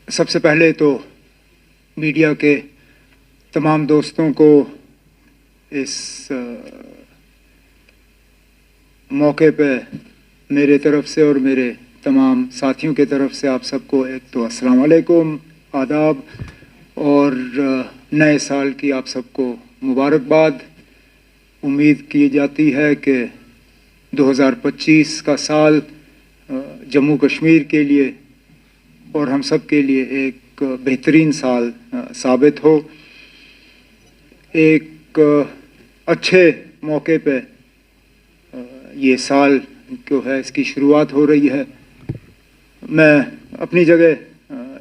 सबसे पहले तो मीडिया के तमाम दोस्तों को इस मौके पे मेरे तरफ से और मेरे तमाम साथियों के तरफ से आप सबको एक तो अस्सलाम वालेकुम, आदाब और नए साल की आप सबको मुबारकबाद। उम्मीद की जाती है कि 2025 का साल जम्मू कश्मीर के लिए और हम सब के लिए एक बेहतरीन साल साबित हो। एक अच्छे मौके पे ये साल जो है इसकी शुरुआत हो रही है। मैं अपनी जगह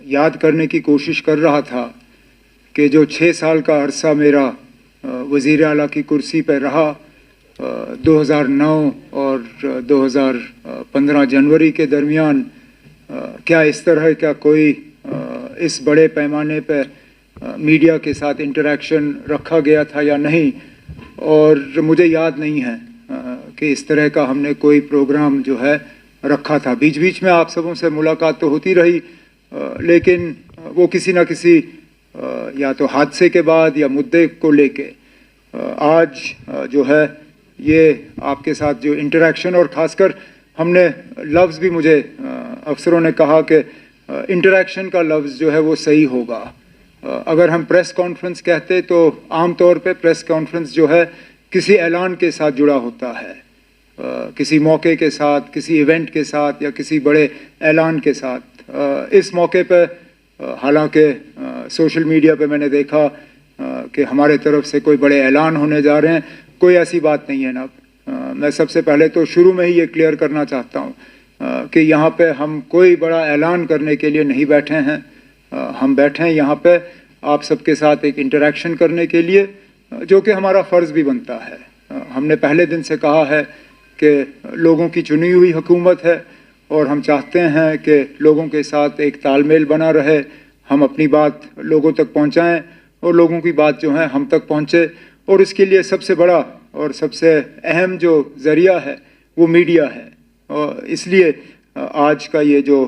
याद करने की कोशिश कर रहा था कि जो 6 साल का अरसा मेरा वज़ीर आला की कुर्सी पर रहा, 2009 और 2015 जनवरी के दरमियान क्या इस तरह का कोई इस बड़े पैमाने पर मीडिया के साथ इंटरेक्शन रखा गया था या नहीं, और मुझे याद नहीं है कि इस तरह का हमने कोई प्रोग्राम जो है रखा था। बीच बीच में आप सबों से मुलाकात तो होती रही, लेकिन वो किसी न किसी या तो हादसे के बाद या मुद्दे को लेके आज जो है ये आपके साथ जो इंटरेक्शन, और ख़ासकर हमने लफ्ज़ भी मुझे अफसरों ने कहा कि इंटरेक्शन का लफ्ज़ जो है वो सही होगा। अगर हम प्रेस कॉन्फ्रेंस कहते तो आम तौर पे प्रेस कॉन्फ्रेंस जो है किसी ऐलान के साथ जुड़ा होता है, किसी मौके के साथ, किसी इवेंट के साथ या किसी बड़े ऐलान के साथ। इस मौके पे हालांकि सोशल मीडिया पे मैंने देखा कि हमारे तरफ से कोई बड़े ऐलान होने जा रहे हैं। कोई ऐसी बात नहीं है ना। मैं सबसे पहले तो शुरू में ही ये क्लियर करना चाहता हूँ कि यहाँ पे हम कोई बड़ा ऐलान करने के लिए नहीं बैठे हैं। हम बैठे हैं यहाँ पे आप सबके साथ एक इंटरेक्शन करने के लिए, जो कि हमारा फ़र्ज़ भी बनता है। हमने पहले दिन से कहा है कि लोगों की चुनी हुई हुकूमत है और हम चाहते हैं कि लोगों के साथ एक तालमेल बना रहे, हम अपनी बात लोगों तक पहुँचाएँ और लोगों की बात जो है हम तक पहुँचे। और इसके लिए सबसे बड़ा और सबसे अहम जो ज़रिया है वो मीडिया है, और इसलिए आज का ये जो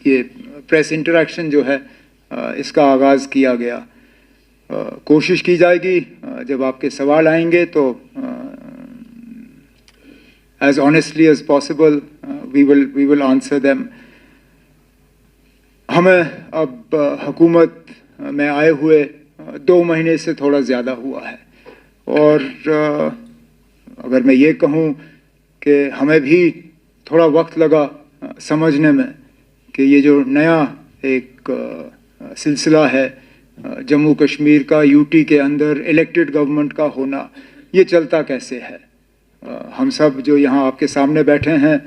ये प्रेस इंटरेक्शन जो है इसका आगाज़ किया गया। कोशिश की जाएगी जब आपके सवाल आएंगे तो as honestly as possible we will answer them। हमें अब हुकूमत में आए हुए 2 महीने से थोड़ा ज़्यादा हुआ है, और अगर मैं ये कहूँ कि हमें भी थोड़ा वक्त लगा समझने में कि ये जो नया एक सिलसिला है जम्मू कश्मीर का, यूटी के अंदर इलेक्टेड गवर्नमेंट का होना, ये चलता कैसे है। हम सब जो यहाँ आपके सामने बैठे हैं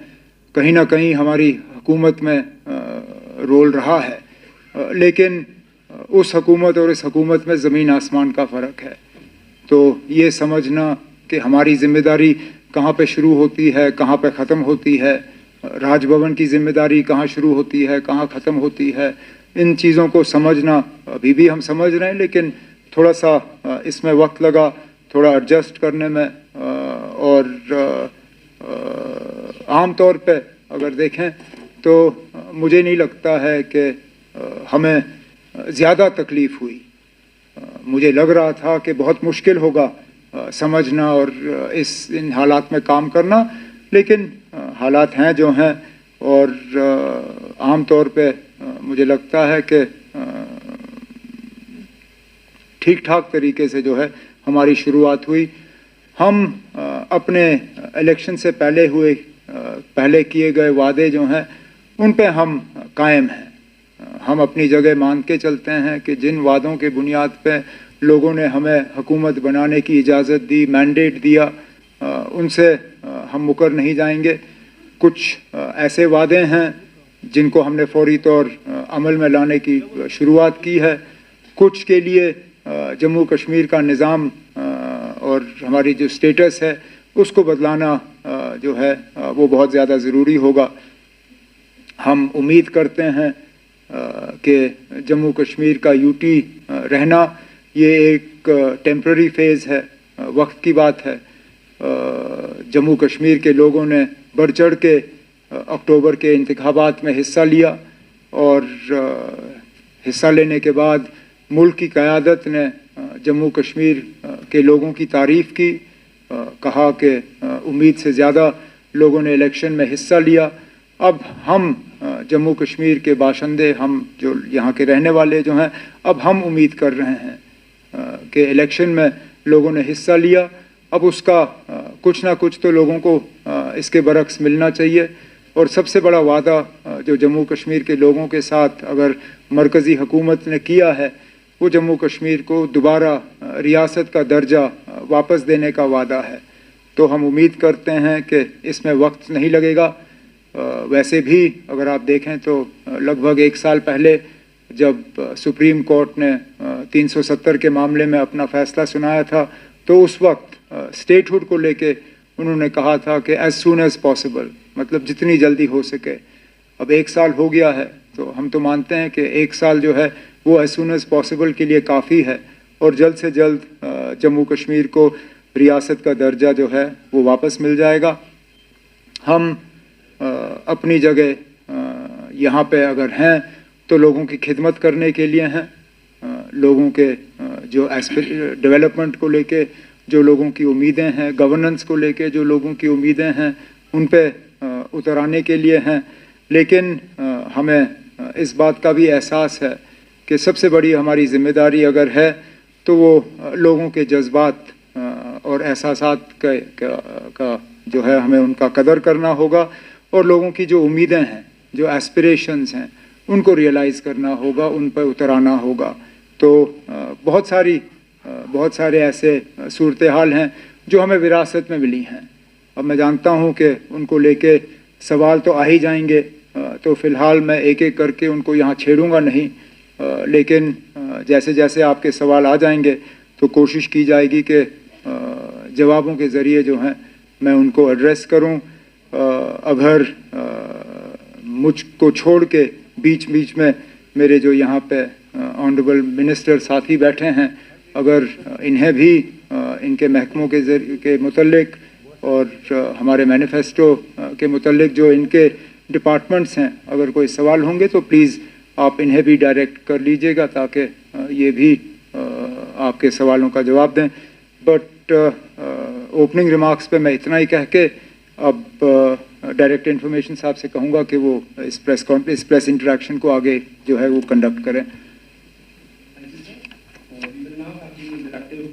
कहीं ना कहीं हमारी हुकूमत में रोल रहा है, लेकिन उस हुकूमत और इस हुकूमत में ज़मीन आसमान का फ़र्क है। तो ये समझना कि हमारी ज़िम्मेदारी कहाँ पे शुरू होती है, कहाँ पे ख़त्म होती है, राजभवन की ज़िम्मेदारी कहाँ शुरू होती है, कहाँ ख़त्म होती है, इन चीज़ों को समझना अभी भी हम समझ रहे हैं, लेकिन थोड़ा सा इसमें वक्त लगा थोड़ा एडजस्ट करने में। और आम तौर पे अगर देखें तो मुझे नहीं लगता है कि हमें ज़्यादा तकलीफ़ हुई। मुझे लग रहा था कि बहुत मुश्किल होगा समझना और इन हालात में काम करना, लेकिन हालात हैं जो हैं, और आम तौर पे मुझे लगता है कि ठीक ठाक तरीके से जो है हमारी शुरुआत हुई। हम अपने इलेक्शन से पहले किए गए वादे जो हैं उन पे हम कायम हैं। हम अपनी जगह मान के चलते हैं कि जिन वादों के बुनियाद पे लोगों ने हमें हुकूमत बनाने की इजाज़त दी, मैंडेट दिया, उनसे हम मुकर नहीं जाएंगे। कुछ ऐसे वादे हैं जिनको हमने फौरी तौर अमल में लाने की शुरुआत की है। कुछ के लिए जम्मू कश्मीर का निज़ाम और हमारी जो स्टेटस है उसको बदलाना जो है वो बहुत ज़्यादा ज़रूरी होगा। हम उम्मीद करते हैं कि जम्मू कश्मीर का यूटी रहना ये एक टेम्पररी फेज़ है, वक्त की बात है। जम्मू कश्मीर के लोगों ने बढ़ चढ़ के अक्टूबर के इंतखाबात में हिस्सा लिया और हिस्सा लेने के बाद मुल्क की क़यादत ने जम्मू कश्मीर के लोगों की तारीफ़ की, कहा कि उम्मीद से ज़्यादा लोगों ने इलेक्शन में हिस्सा लिया। अब हम जम्मू कश्मीर के बाशिंदे, हम जो यहाँ के रहने वाले जो हैं, अब हम उम्मीद कर रहे हैं कि इलेक्शन में लोगों ने हिस्सा लिया, अब उसका कुछ ना कुछ तो लोगों को इसके बरक्स मिलना चाहिए। और सबसे बड़ा वादा जो जम्मू कश्मीर के लोगों के साथ अगर मरकज़ी हुकूमत ने किया है, वो जम्मू कश्मीर को दोबारा रियासत का दर्जा वापस देने का वादा है। तो हम उम्मीद करते हैं कि इसमें वक्त नहीं लगेगा। वैसे भी अगर आप देखें तो लगभग 1 साल पहले जब सुप्रीम कोर्ट ने 370 के मामले में अपना फ़ैसला सुनाया था, तो उस वक्त स्टेटहुड को लेके उन्होंने कहा था कि एज़ सून एज़ पॉसिबल, मतलब जितनी जल्दी हो सके। अब 1 साल हो गया है, तो हम तो मानते हैं कि 1 साल जो है वो एज़ सून एज़ पॉसिबल के लिए काफ़ी है और जल्द से जल्द जम्मू कश्मीर को रियासत का दर्जा जो है वो वापस मिल जाएगा। हम अपनी जगह यहाँ पे अगर हैं तो लोगों की खिदमत करने के लिए हैं, लोगों के जो डेवलपमेंट को लेके जो लोगों की उम्मीदें हैं, गवर्नेंस को लेके जो लोगों की उम्मीदें हैं, उन पे उतर आने के लिए हैं। लेकिन हमें इस बात का भी एहसास है कि सबसे बड़ी हमारी ज़िम्मेदारी अगर है तो वो लोगों के जज्बात और एहसासात का जो है हमें उनका कदर करना होगा और लोगों की जो उम्मीदें हैं, जो एस्पिरेशंस हैं, उनको रियलाइज़ करना होगा, उन पर उतर आना होगा। तो बहुत सारे ऐसे सूरत हाल हैं जो हमें विरासत में मिली हैं। अब मैं जानता हूं कि उनको लेके सवाल तो आ ही जाएंगे, तो फ़िलहाल मैं एक एक करके उनको यहाँ छेड़ूंगा नहीं, लेकिन जैसे जैसे आपके सवाल आ जाएंगे तो कोशिश की जाएगी कि जवाबों के ज़रिए जो हैं मैं उनको एड्रेस करूं। अगर मुझको छोड़ के बीच बीच में मेरे जो यहाँ पे ऑनरेबल मिनिस्टर साथी बैठे हैं, अगर इन्हें भी इनके महकमों के मुतल्लिक और हमारे मैनिफेस्टो के मुतल्लिक जो इनके डिपार्टमेंट्स हैं, अगर कोई सवाल होंगे तो प्लीज़ आप इन्हें भी डायरेक्ट कर लीजिएगा ताकि ये भी आपके सवालों का जवाब दें। बट ओपनिंग रिमार्क्स पे मैं इतना ही कह के अब डायरेक्ट इन्फॉर्मेशन साहब से कहूँगा कि वो इस प्रेस इंटरेक्शन को आगे जो है वो कंडक्ट करें।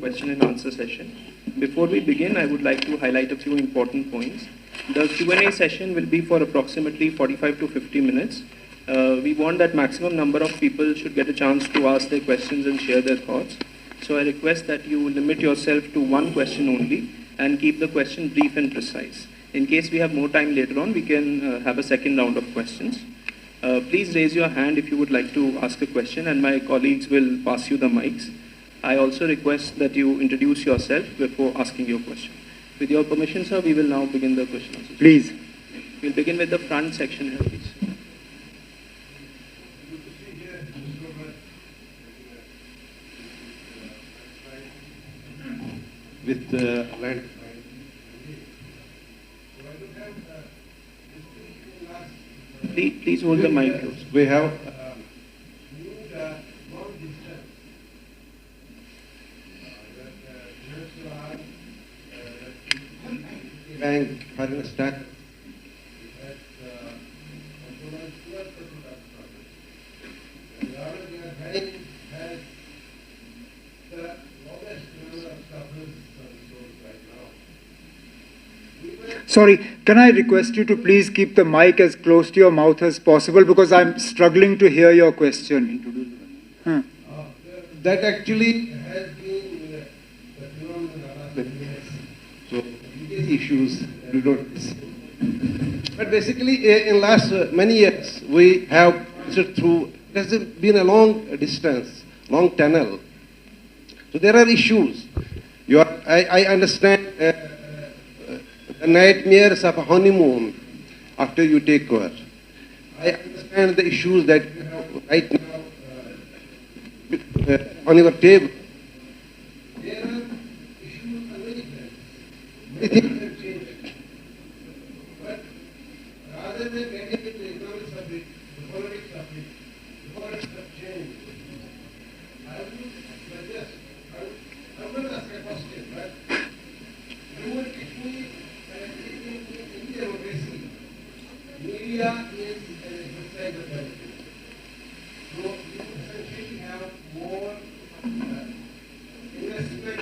Question and answer session. Before we begin, I would like to highlight a few important points. The Q&A session will be for approximately 45 to 50 minutes. We want that maximum number of people should get a chance to ask their questions and share their thoughts. So I request that you limit yourself to one question only and keep the question brief and precise. In case we have more time later on, we can have a second round of questions. Please raise your hand if you would like to ask a question, and my colleagues will pass you the mics. I also request that you introduce yourself before asking your question. With your permission, sir, we will now begin the question answer. Please. We'll begin with the front section here, please. With land. Please hold the mic close. We have bank having a stack. Sorry, can I request you to please keep the mic as close to your mouth as possible because I'm struggling to hear your question. That actually has been so issues we don't. But basically, in last many years, we have through. It has been a long distance, long tunnel. So there are issues. I understand the nightmares of a honeymoon after you take over. I understand the issues that you have right now on your table. There are issues on many things. Many things have changed. But rather than getting into the economics of it, the politics of it, what have changed. I would suggest, I'm going to ask a question, but you would teach me that in democracy, media is an exercise of politics. So you essentially have more investment,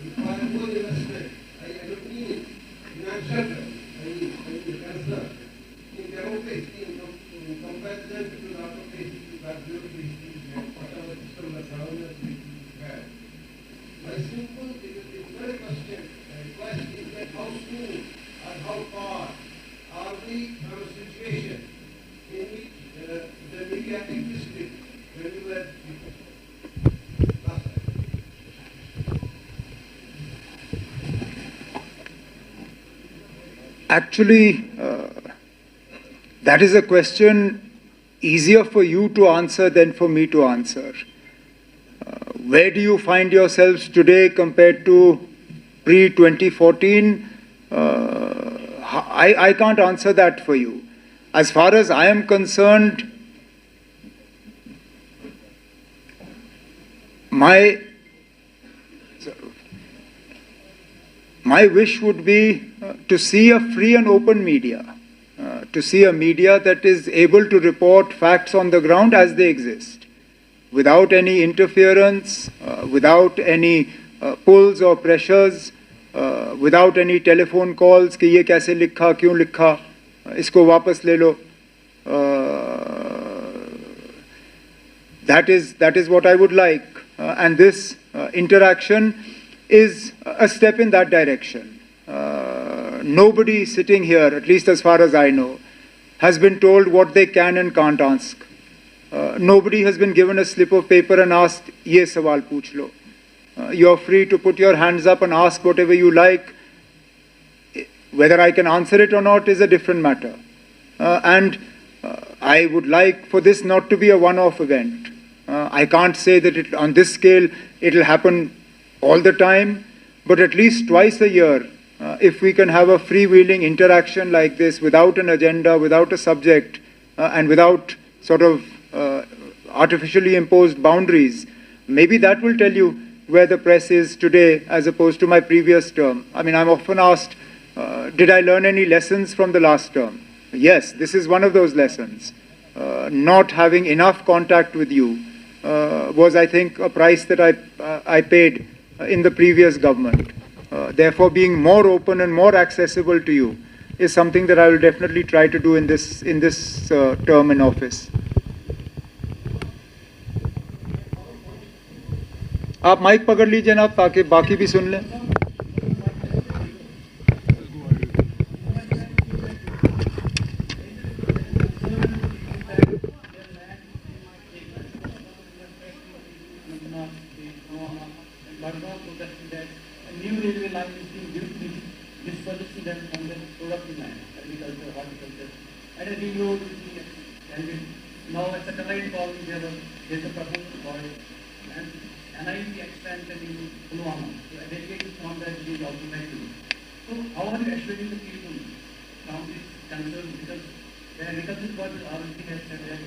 require more investment. I don't mean financial terms, I mean concern. In democracy, in comparison to the autocracy, that bureaucracy, whatever system of governance we have. My simple, it's not a question, a request is that how soon or how far are we from a situation in which the media existed when we were last time? Actually, that is a question easier for you to answer than for me to answer. Where do you find yourselves today compared to pre-2014? I can't answer that for you. As far as I am concerned, my wish would be to see a free and open media, to see a media that is able to report facts on the ground as they exist, without any interference, without any pulls or pressures, without any telephone calls कि ये कैसे लिखा, क्यों लिखा, इसको वापस ले लो. That is what I would like, and this interaction is a step in that direction. Nobody sitting here, at least as far as I know, has been told what they can and can't ask. Nobody has been given a slip of paper and asked, ye sawal pooch lo. You're free to put your hands up and ask whatever you like. Whether I can answer it or not is a different matter. And I would like for this not to be a one-off event. I can't say that on this scale it'll happen all the time, but at least twice a year, if we can have a freewheeling interaction like this without an agenda, without a subject, and without sort of artificially imposed boundaries, maybe that will tell you where the press is today as opposed to my previous term. I mean, I'm often asked, did I learn any lessons from the last term? Yes, this is one of those lessons. Not having enough contact with you was, I think, a price that I paid in the previous government. Therefore, being more open and more accessible to you is something that I will definitely try to do in this term in office. आप mic पकड़ लीजिए ना ताकि बाकी भी सुन लें. Now at the current call, there's a proposal for it. And NIT expansion in Pulwama. So a delegate from that is also like to. So how are you assuring the people from this concern? Because the agriculture board already has said that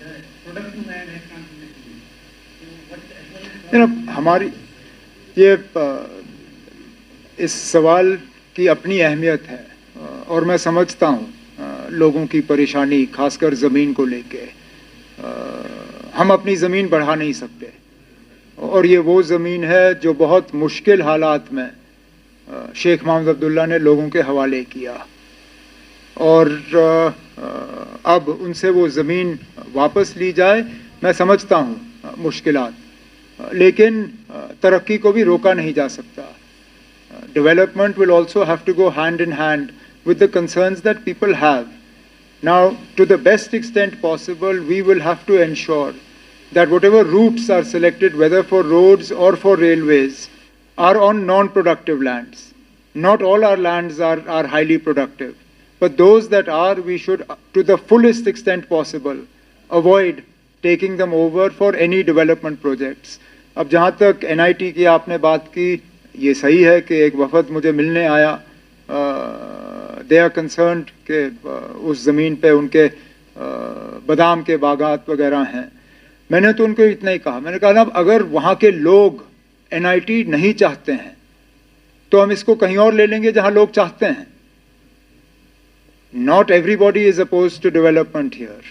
the productive land has contributed. So what's the assurance? हमारी ये इस सवाल की अपनी अहमियत है और मैं समझता हूँ लोगों की परेशानी, खासकर ज़मीन को लेके. हम अपनी ज़मीन बढ़ा नहीं सकते और ये वो ज़मीन है जो बहुत मुश्किल हालात में शेख मोहम्मद अब्दुल्ला ने लोगों के हवाले किया और अब उनसे वो ज़मीन वापस ली जाए. मैं समझता हूँ मुश्किलात, लेकिन तरक्की को भी रोका नहीं जा सकता. Development will also have to go hand in hand with the concerns that people have. Now, to the best extent possible, we will have to ensure that whatever routes are selected, whether for roads or for railways, are on non-productive lands. Not all our lands are highly productive, but those that are, we should, to the fullest extent possible, avoid taking them over for any development projects. अब जहाँ तक NIT की आपने बात की, ये सही है कि एक वफद मुझे मिलने आया दे आर कंसर्न्ड कि उस ज़मीन पे उनके बादाम के बागात वगैरह हैं। मैंने तो उनको इतना ही कहा, मैंने कहा ना अगर वहाँ के लोग एनआईटी नहीं चाहते हैं तो हम इसको कहीं और ले लेंगे जहाँ लोग चाहते हैं। Not everybody is opposed to development here.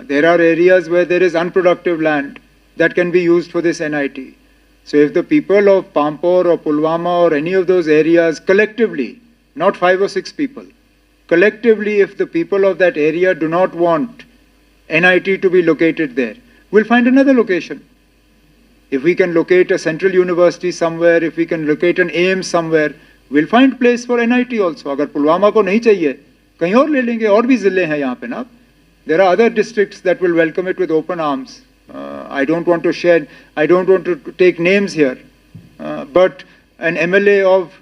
There are areas where there is unproductive land that can be used for this NIT. So if the people of Pampore or Pulwama or any of those areas collectively, not 5 or 6 people, collectively if the people of that area do not want NIT to be located there, we'll find another location. If we can locate a central university somewhere, if we can locate an AIIMS somewhere, we'll find place for NIT also. अगर पुलवामा को नहीं चाहिए कहीं और ले लेंगे, और भी जिले हैं यहाँ पे ना. There are other districts that will welcome it with open arms. I don't want to share, I don't want to take names here, but an MLA of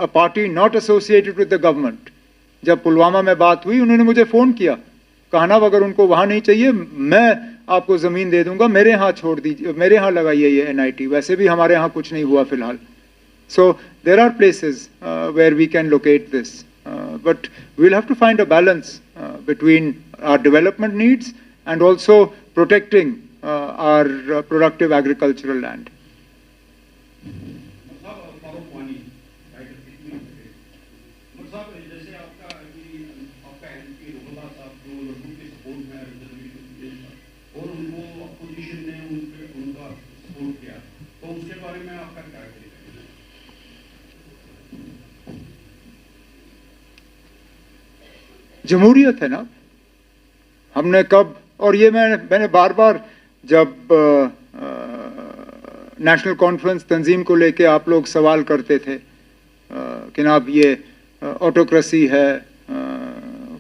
a party not associated with the government, जब पुलवामा में बात हुई उन्होंने मुझे phone किया, कहना अगर उनको वहाँ नहीं चाहिए मैं आपको ज़मीन दे दूँगा, मेरे यहाँ छोड़ दीजिए, मेरे यहाँ लगाइए ये NIT. वैसे भी हमारे यहाँ कुछ नहीं हुआ फ़िलहाल. So there are places where we can locate this. But we'll have to find a balance between our development needs and also protecting our productive agricultural land. जमहूरियत है ना, हमने कब, और ये मैंने बार बार जब नेशनल कॉन्फ्रेंस तंजीम को लेके आप लोग सवाल करते थे कि जनाब ये ऑटोक्रेसी है,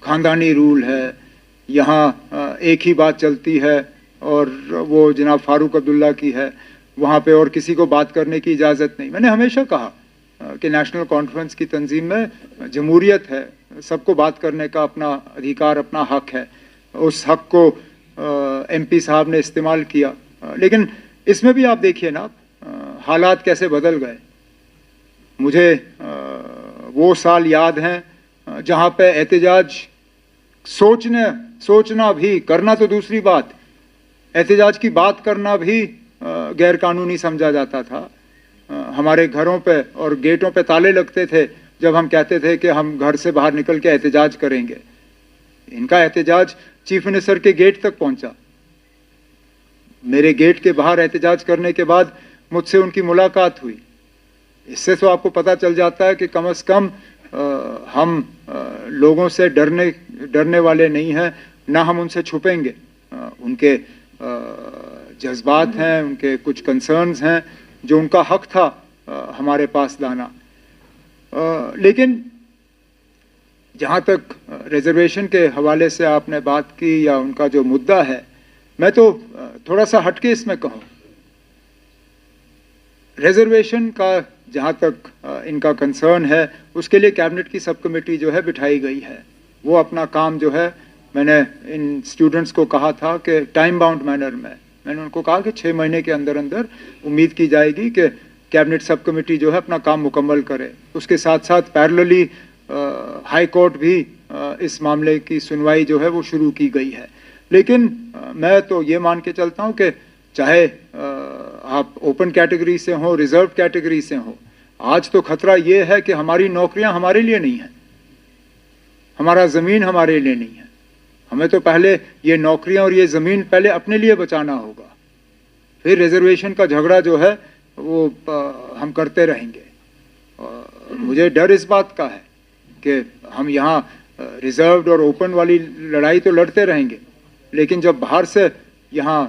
ख़ानदानी रूल है, यहाँ एक ही बात चलती है और वो जनाब फारूक अब्दुल्ला की है, वहाँ पे और किसी को बात करने की इजाज़त नहीं. मैंने हमेशा कहा कि नेशनल कॉन्फ्रेंस की तंजीम में जमहूरियत है, सबको बात करने का अपना अधिकार, अपना हक है. उस हक को MP साहब ने इस्तेमाल किया. लेकिन इसमें भी आप देखिए ना हालात कैसे बदल गए. मुझे वो साल याद हैं जहाँ पे एहतजाज सोचना भी, करना तो दूसरी बात, एहतजाज की बात करना भी गैर कानूनी समझा जाता था. हमारे घरों पे और गेटों पे ताले लगते थे जब हम कहते थे कि हम घर से बाहर निकल के एहतजाज करेंगे. इनका एहतजाज चीफ मिनिस्टर के गेट तक पहुंचा. मेरे गेट के बाहर एहतजाज करने के बाद मुझसे उनकी मुलाकात हुई. इससे तो आपको पता चल जाता है कि कम से कम हम लोगों से डरने वाले नहीं हैं, ना हम उनसे छुपेंगे. उनके जज्बात हैं, उनके कुछ कंसर्न्स हैं जो उनका हक था हमारे पास लाना. लेकिन जहाँ तक रिजर्वेशन के हवाले से आपने बात की या उनका जो मुद्दा है, मैं तो थोड़ा सा हटके इसमें कहूँ. रिजर्वेशन का जहाँ तक इनका कंसर्न है उसके लिए कैबिनेट की सब कमेटी जो है बिठाई गई है. वो अपना काम जो है, मैंने इन स्टूडेंट्स को कहा था कि टाइम बाउंड मैनर में, मैंने उनको कहा कि 6 महीने के अंदर अंदर उम्मीद की जाएगी कि कैबिनेट सब कमेटी जो है अपना काम मुकम्मल करे. उसके साथ साथ पैरेलली हाई कोर्ट भी इस मामले की सुनवाई जो है वो शुरू की गई है. लेकिन मैं तो ये मान के चलता हूँ कि चाहे आप ओपन कैटेगरी से हो, रिजर्व कैटेगरी से हो, आज तो खतरा ये है कि हमारी नौकरियां हमारे लिए नहीं है, हमारा ज़मीन हमारे लिए नहीं है. हमें तो पहले ये नौकरियां और ये ज़मीन पहले अपने लिए बचाना होगा, फिर रिजर्वेशन का झगड़ा जो है वो हम करते रहेंगे. मुझे डर इस बात का है कि हम यहाँ रिजर्व्ड और ओपन वाली लड़ाई तो लड़ते रहेंगे, लेकिन जब बाहर से यहाँ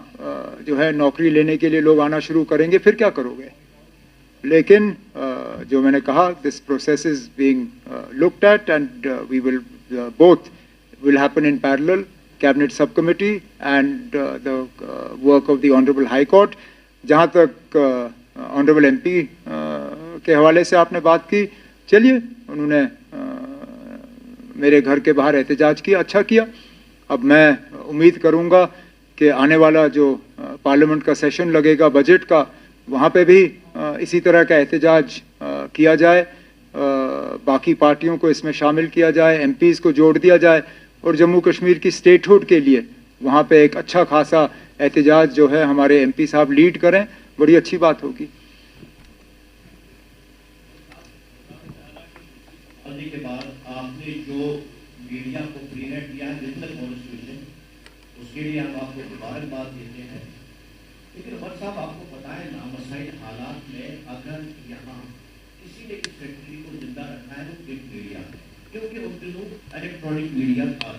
जो है नौकरी लेने के लिए लोग आना शुरू करेंगे फिर क्या करोगे. लेकिन जो मैंने कहा, this process is being looked at and we will both will happen in parallel, cabinet subcommittee and the work of the honorable high court. जहाँ तक honorable MP के हवाले से आपने बात की, चलिए उन्होंने मेरे घर के बाहर एहतजाज किया, अच्छा किया. अब मैं उम्मीद करूँगा कि आने वाला जो पार्लियामेंट का सेशन लगेगा बजट का, वहाँ पे भी इसी तरह का एहतजाज किया जाए. बाकी पार्टियों को इसमें शामिल किया जाए, एमपीज़ को जोड़ दिया जाए और जम्मू कश्मीर की स्टेटहुड के लिए वहाँ पे एक अच्छा खासा एहतजाज जो है हमारे एमपी साहब लीड करें, बड़ी अच्छी बात होगी। के बाद आपने जो मीडिया को प्रीनेट दिया है डिजिटल कॉन्स्टिट्यूशन, उसके लिए हम आपको मुबारकबाद देते हैं। लेकिन उमर साहब, आपको पता है नामसाइल हालात में अगर यहाँ किसी ने इस फैक्ट्री को जिंदा रखा है वो प्रिंट मीडिया, क्योंकि उन दिनों इलेक्ट्रॉनिक मीडिया था।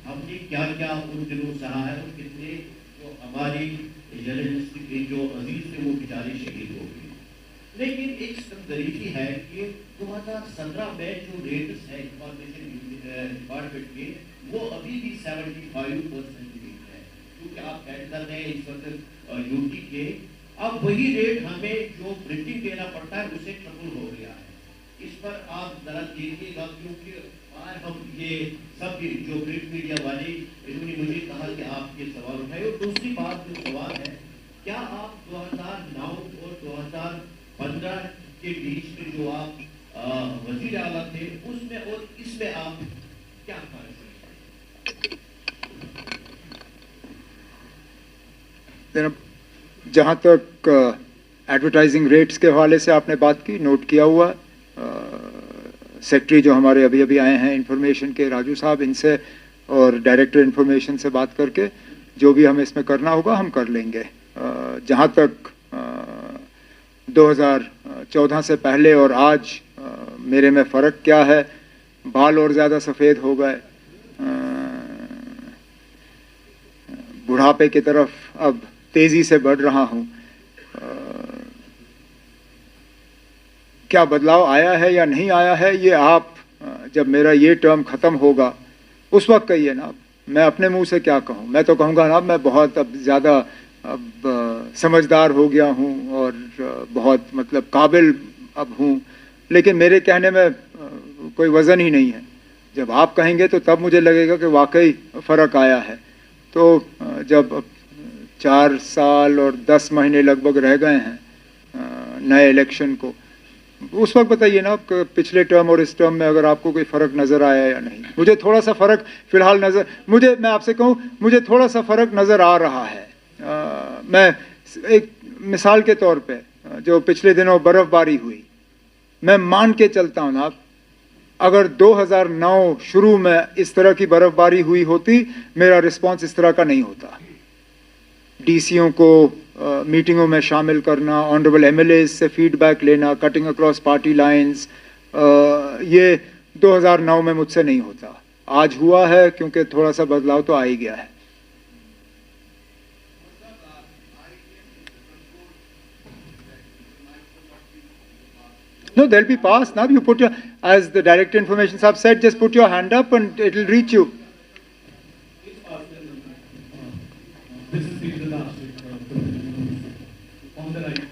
हमने क्या क्या उन दिनों सहा है और कितने जो हमारी जर्नलिस्ट के जो अजीज थे वो बेचारे शहीद हो गए। लेकिन एक संदरीफी है कि 2017 में जो रेट्स है इंफॉर्मेशन डिपार्टमेंट के, वो अभी भी 75% रेट है, क्योंकि आप ऐड कर रहे हैं इस वक्त यूटी के। अब वही रेट हमें जो प्रिंटिंग देना पड़ता है उसे ट्रिपल हो गया है। इस पर आप जरा देखिएगा, क्योंकि आज हम ये सब जो प्रिंट मीडिया वाले इन्होंने मुझे कहा कि आप ये सवाल उठाए। और दूसरी बात जो सवाल है, क्या आप 2009 और 2015 के बीच में जो आप वजीर आला थे उसमें और इसमें आप क्या कार्य करें? जहाँ तक एडवर्टाइजिंग रेट्स के हवाले से आपने बात की, नोट किया हुआ, सेक्रेटरी जो हमारे अभी अभी आए हैं इंफॉर्मेशन के, राजू साहब, इनसे और डायरेक्टर इंफॉर्मेशन से बात करके जो भी हमें इसमें करना होगा हम कर लेंगे। जहाँ तक 2014 से पहले और आज मेरे में फ़र्क क्या है, बाल और ज़्यादा सफ़ेद हो गए, बुढ़ापे की तरफ अब तेज़ी से बढ़ रहा हूँ, क्या बदलाव आया है या नहीं आया है ये आप जब मेरा ये टर्म ख़त्म होगा उस वक्त कहिए ना। मैं अपने मुंह से क्या कहूँ, मैं तो कहूँगा ना मैं बहुत अब ज़्यादा समझदार हो गया हूँ और बहुत मतलब काबिल अब हूँ, लेकिन मेरे कहने में कोई वज़न ही नहीं है। जब आप कहेंगे तो तब मुझे लगेगा कि वाकई फ़र्क आया है। तो जब 4 साल और 10 महीने लगभग रह गए हैं नए इलेक्शन को, उस वक्त बताइए ना पिछले टर्म और इस टर्म में अगर आपको कोई फ़र्क नज़र आया या नहीं। मुझे थोड़ा सा फ़र्क फ़िलहाल मैं आपसे कहूँ, मुझे थोड़ा सा फ़र्क नज़र आ रहा है। मैं एक मिसाल के तौर पे जो पिछले दिनों बर्फ़बारी हुई, मैं मान के चलता हूँ ना, अगर 2009 शुरू में इस तरह की बर्फ़बारी हुई होती मेरा रिस्पांस इस तरह का नहीं होता। डीसीओं को मीटिंगों में शामिल करना, ऑनरेबल एमएलए से फीडबैक लेना, कटिंग अक्रॉस पार्टी लाइंस, ये 2009 में मुझसे नहीं होता। आज हुआ है क्योंकि थोड़ा सा बदलाव तो आ ही गया है। No, they'll be passed now. You put your, as the Director Information Sahab said, just put your hand up and it will reach you.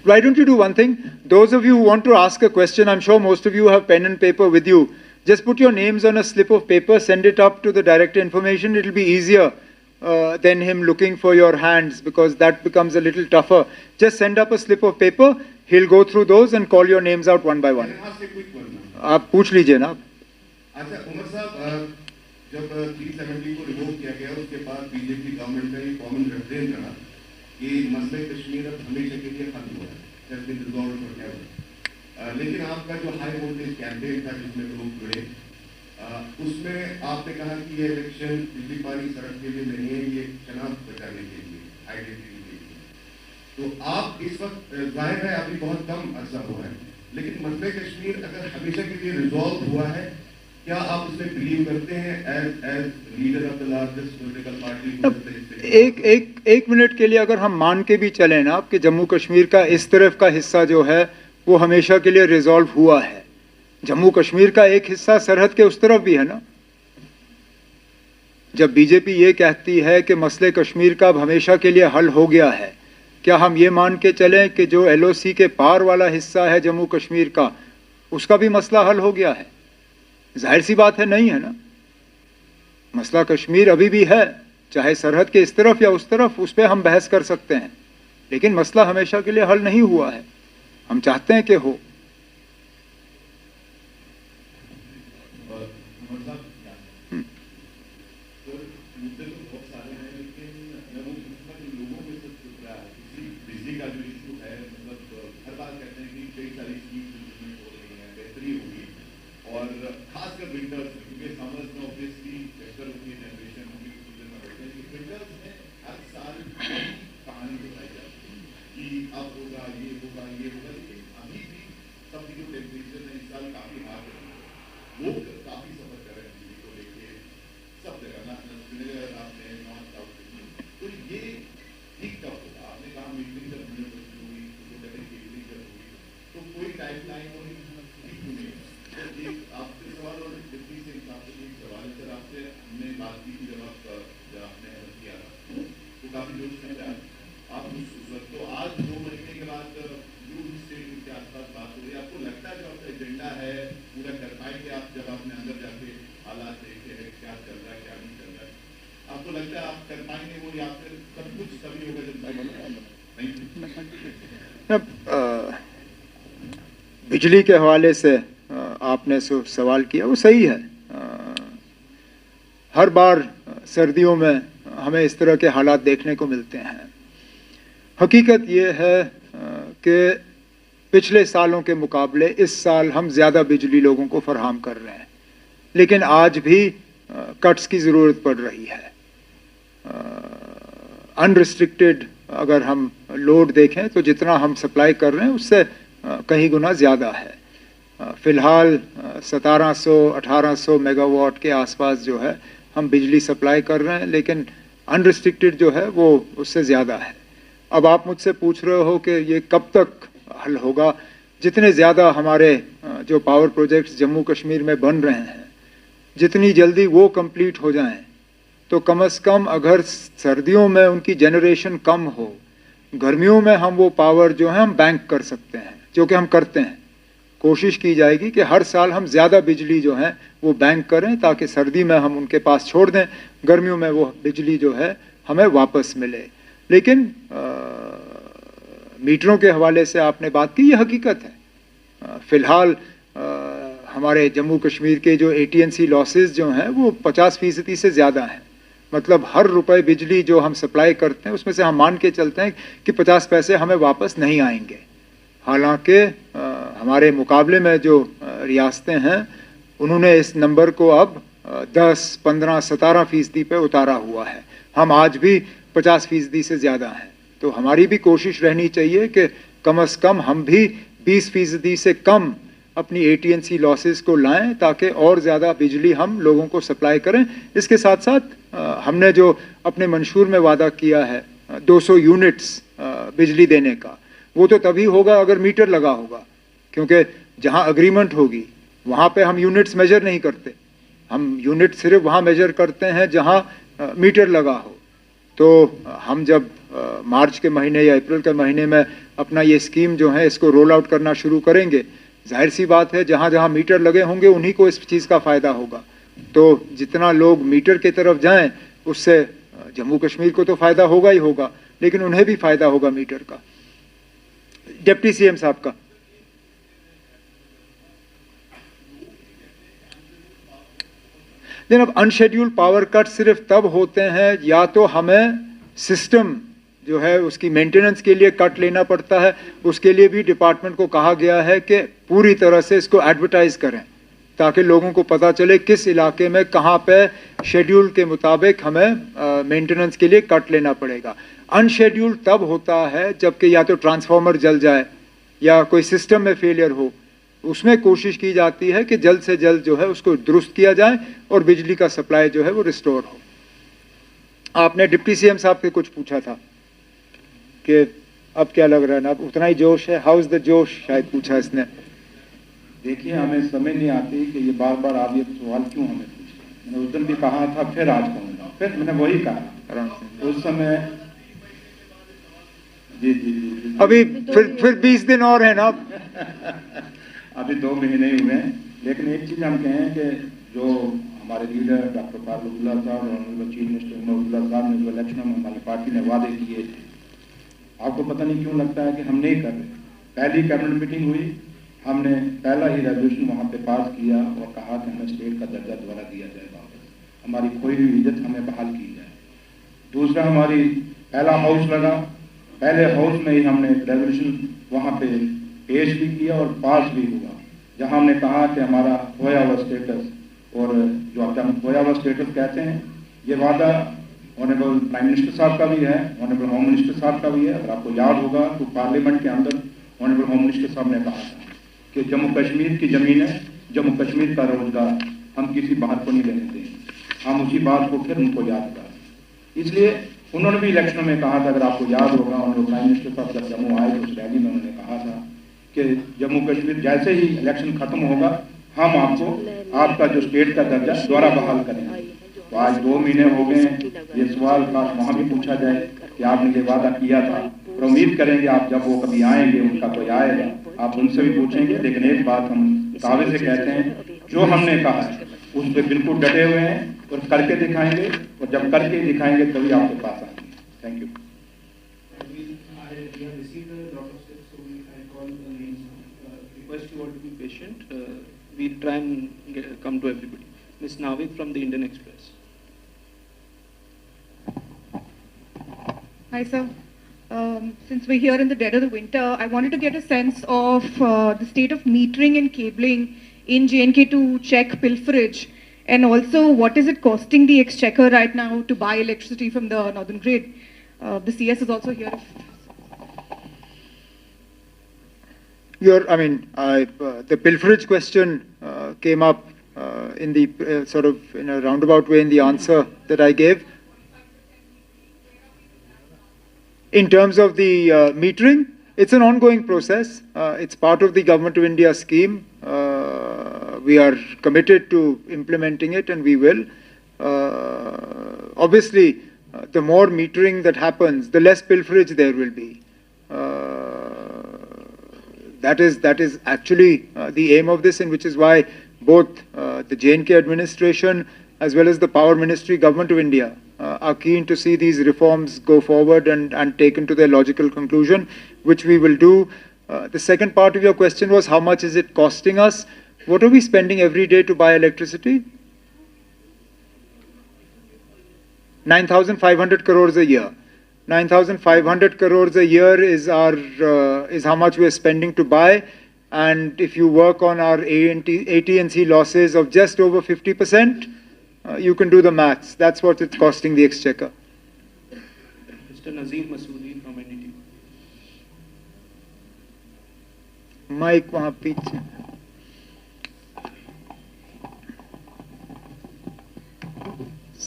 Why don't you do one thing? Those of you who want to ask a question, I'm sure most of you have pen and paper with you. Just put your names on a slip of paper, send it up to the Director Information. It will be easier than him looking for your hands, because that becomes a little tougher. Just send up a slip of paper. He'll go through those and call your names out one by one. आप पूछ लीजिए ना। अच्छा उमर साहब, जब 370 को revoke किया गया उसके बाद बीजेपी गवर्नमेंट का ये कॉमन रेफरेंस रहा कि मसले कश्मीर अब हमेशा के लिए खत्म हो रहा है, लेकिन आपका जो हाई वोल्टेज कैंपेन था जिसमें लोग जुड़े, उसमें आपने कहा कि ये इलेक्शन बिजली पानी सड़क के लिए नहीं है, ये शनाख्त बचाने के लिए, आइडेंटिटी के लिए। तो आप इस वक्त जाहिर है अभी बहुत कम अर्सा हुआ है, लेकिन मसले कश्मीर अगर हमेशा के लिए रिजॉल्व हुआ है, क्या आप उसमें बिलीव करते हैं as leader of the largest political party? एक मिनट के लिए अगर हम मान के भी चलें ना कि जम्मू कश्मीर का इस तरफ का हिस्सा जो है वो हमेशा के लिए रिजॉल्व हुआ है, जम्मू कश्मीर का एक हिस्सा सरहद के उस तरफ भी है ना। जब बीजेपी ये कहती है कि मसले कश्मीर का अब हमेशा के लिए हल हो गया है, क्या हम ये मान के चलें कि जो एलओसी के पार वाला हिस्सा है जम्मू कश्मीर का, उसका भी मसला हल हो गया है? जाहिर सी बात है नहीं है ना। मसला कश्मीर अभी भी है, चाहे सरहद के इस तरफ या उस तरफ, उस पर हम बहस कर सकते हैं, लेकिन मसला हमेशा के लिए हल नहीं हुआ है। हम चाहते हैं कि हो। मुद्दे तो बहुत सारे हैं, लेकिन मैं वो पूछूंगा कि लोगों में सब चुप रहा है। किसी बिजली का जो इशू है, मतलब हर बार कहते हैं कि कई सारी स्कीम्स इम्प्लीमेंट हो रही हैं, बेहतरी होगी, और खासकर विंटर्स में, क्योंकि समर्स में ऑब्वियसली बेहतर होती है जनरेशन, होगी सीजन में होते हैं, विंटर्स में हर साल कहानी बताई जाती है कि अब होगा, ये होगा, ये होगा, लेकिन अभी भी सबकी जो टेम्परेचर है इस साल काफी हार्ड है, लोग काफी सफर कर रहे हैं बिजली को लेके सब जगह, ना श्रीनगर आपने नॉर्थ साउथ, तो ये ठीक कब होगा? आपने कहा मीटिंग जब 100% हुई, तो कहते हैं केबलिंग जब हुई, तो कोई टाइमलाइन और ठीक क्यों नहीं है? तो एक आपसे सवाल और डिप्टी से आपसे एक सवाल है सर, आपसे हमने बात की थी जब आपने किया था, तो काफी जोश में था आप उस वक्त, तो आज 2 महीने के बाद यूथ स्टेट के आसपास बात हो रही है, आपको लगता है जो आपका एजेंडा है पूरा कर पाएंगे आप? जब आपने अंदर जाके हालात देखे हैं, क्या चल रहा है, क्या नहीं चल रहा है, आपको लगता है आप कर पाएंगे वो, या फिर सब कुछ तभी होगा जब नहीं? बिजली के हवाले से आपने सवाल किया, वो सही है। हर बार सर्दियों में हमें इस तरह के हालात देखने को मिलते हैं। हकीकत ये है कि पिछले सालों के मुकाबले इस साल हम ज़्यादा बिजली लोगों को फराहम कर रहे हैं, लेकिन आज भी कट्स की ज़रूरत पड़ रही है। अनरिस्ट्रिक्टेड अगर हम लोड देखें तो जितना हम सप्लाई कर रहे हैं उससे कहीं गुना ज़्यादा है। फ़िलहाल 1700-1800 मेगावाट के आसपास जो है हम बिजली सप्लाई कर रहे हैं, लेकिन अनरिस्ट्रिक्टेड जो है वो उससे ज़्यादा है। अब आप मुझसे पूछ रहे हो कि ये कब तक हल होगा। जितने ज़्यादा हमारे जो पावर प्रोजेक्ट्स जम्मू कश्मीर में बन रहे हैं, जितनी जल्दी वो कंप्लीट हो जाएं, तो कम से कम अगर सर्दियों में उनकी जनरेशन कम हो, गर्मियों में हम वो पावर जो है हम बैंक कर सकते हैं, जो कि हम करते हैं। कोशिश की जाएगी कि हर साल हम ज़्यादा बिजली जो है वो बैंक करें, ताकि सर्दी में हम उनके पास छोड़ दें, गर्मियों में वो बिजली जो है हमें वापस मिले। लेकिन मीटरों के हवाले से आपने बात की, ये हकीकत है। फ़िलहाल हमारे जम्मू कश्मीर के जो AT&C लॉसेस जो हैं वो 50% से ज़्यादा हैं। मतलब हर रुपए बिजली जो हम सप्लाई करते हैं उसमें से हम मान के चलते हैं कि 50 पैसे हमें वापस नहीं आएंगे। हालांकि हमारे मुकाबले में जो रियासतें हैं उन्होंने इस नंबर को अब 10, 15, 17% पे उतारा हुआ है। हम आज भी 50% से ज़्यादा हैं। तो हमारी भी कोशिश रहनी चाहिए कि कम से कम हम भी 20% से कम अपनी AT&C लॉसेस को लाएं, ताकि और ज़्यादा बिजली हम लोगों को सप्लाई करें। इसके साथ साथ हमने जो अपने मंशूर में वादा किया है 200 यूनिट्स बिजली देने का, वो तो तभी होगा अगर मीटर लगा होगा, क्योंकि जहां एग्रीमेंट होगी वहां पे हम यूनिट्स मेजर नहीं करते। हम यूनिट सिर्फ वहां मेजर करते हैं जहां मीटर लगा हो। तो हम जब मार्च के महीने या अप्रैल के महीने में अपना ये स्कीम जो है इसको रोल आउट करना शुरू करेंगे, जाहिर सी बात है जहां जहां मीटर लगे होंगे उन्हीं को इस चीज़ का फ़ायदा होगा। तो जितना लोग मीटर की तरफ जाएं उससे जम्मू कश्मीर को तो फ़ायदा होगा ही होगा, लेकिन उन्हें भी फ़ायदा होगा मीटर का। डिप्टी CM साहब का जनाब, अनशेड्यूल पावर कट सिर्फ तब होते हैं या तो हमें सिस्टम जो है उसकी मेंटेनेंस के लिए कट लेना पड़ता है। उसके लिए भी डिपार्टमेंट को कहा गया है कि पूरी तरह से इसको एडवर्टाइज करें, ताकि लोगों को पता चले किस इलाके में कहाँ पे शेड्यूल के मुताबिक हमें मेंटेनेंस के लिए कट लेना पड़ेगा। अनशेड्यूल तब होता है जबकि या तो ट्रांसफार्मर जल जाए या कोई सिस्टम में फेलियर हो। उसमें कोशिश की जाती है कि जल्द से जल्द जो है उसको दुरुस्त किया जाए और बिजली का सप्लाई जो है वो रिस्टोर हो। आपने डिप्टी CM साहब से कुछ पूछा था कि अब क्या लग रहा है ना, अब उतना ही जोश है? हाउ इज द जोश, शायद पूछा इसने। देखिए, हमें समझ नहीं आती कि ये बार बार आप ये सवाल क्यों हमें पूछते। मैंने उस दिन भी कहा था, फिर आज कहूँगा, फिर मैंने वही कहा उस समय। जी जी जी, अभी फिर 20 दिन और है ना। अभी 2 महीने ही हुए हैं। लेकिन एक चीज़ हम कहें कि जो हमारे लीडर डॉक्टर फारूक साहब और चीफ मिनिस्टर उमर साहब ने जो इलेक्शन में हमारी पार्टी ने वादे किए थे, आपको पता नहीं क्यों लगता है कि हम नहीं कर रहे। पहली कैबिनेट मीटिंग हुई, हमने पहला ही रेजोल्यूशन वहाँ पे पास किया और कहा कि हमें स्टेट का दर्जा दोबारा दिया जाए, वापस हमारी खोई हुई इज्जत हमें बहाल की जाए। दूसरा हमारी पहला हाउस लगा, पहले हाउस में ही हमने रेजोल्यूशन वहाँ पे पेश भी किया और पास भी हुआ, जहाँ हमने कहा कि हमारा खोया हुआ स्टेटस, और जो हम खोया हुआ स्टेटस कहते हैं, ये वादा ऑनरेबल प्राइम मिनिस्टर साहब का भी है, ऑनरेबल होम मिनिस्टर साहब का भी है। अगर आपको याद होगा तो पार्लियामेंट के अंदर ऑनरेबल होम मिनिस्टर साहब ने कहा था कि जम्मू कश्मीर की ज़मीन है, जम्मू कश्मीर का रोजगार हम किसी बाहर को नहीं लेने देंगे। हम उसी बात को फिर उनको याद करें, इसलिए उन्होंने भी इलेक्शन में कहा था, अगर आपको याद होगा, ऑनरेबल प्राइम मिनिस्टर साहब जब जम्मू आए तो उस रैली में उन्होंने कहा था कि जम्मू कश्मीर जैसे ही इलेक्शन खत्म होगा हम आपको आपका जो स्टेट का दर्जा दोबारा बहाल करेंगे। तो आज 2 महीने हो गए हैं, ये सवाल का वहाँ भी पूछा जाए कि आपने ये वादा किया था, और उम्मीद करेंगे आप जब वो कभी आएंगे, उनका कोई आएगा, आप उनसे भी पूछेंगे। लेकिन एक बात हम दावे से कहते हैं, जो हमने कहा है उस पर बिल्कुल डटे हुए हैं और करके दिखाएंगे, और जब करके दिखाएंगे तभी आपके पास आएंगे। Thank you. Request you all to be patient. We'll try and come to everybody. Ms. Navid from the Indian Express. Hi, sir. Since we're here in the dead of the winter, I wanted to get a sense of the state of metering and cabling in J&K to check pilferage, and also what is it costing the exchequer right now to buy electricity from the Northern Grid. The CS is also here. The pilferage question came up in the sort of in a roundabout way in the answer that I gave. In terms of the metering, it's an ongoing process. It's part of the Government of India scheme. We are committed to implementing it, and we will. Obviously, the more metering that happens, the less pilferage there will be. That is actually the aim of this, and which is why both the J&K administration as well as the Power Ministry, Government of India, are keen to see these reforms go forward and taken to their logical conclusion, which we will do. The second part of your question was, how much is it costing us? What are we spending every day to buy electricity? 9,500 crores a year. 9,500 crores a year is how much we are spending to buy, and if you work on our AT&C losses of just over 50%, you can do the maths. That's what it's costing the exchequer. Mr. Nazim Masoodi from NDTV. Mike, वहाँ पीछे.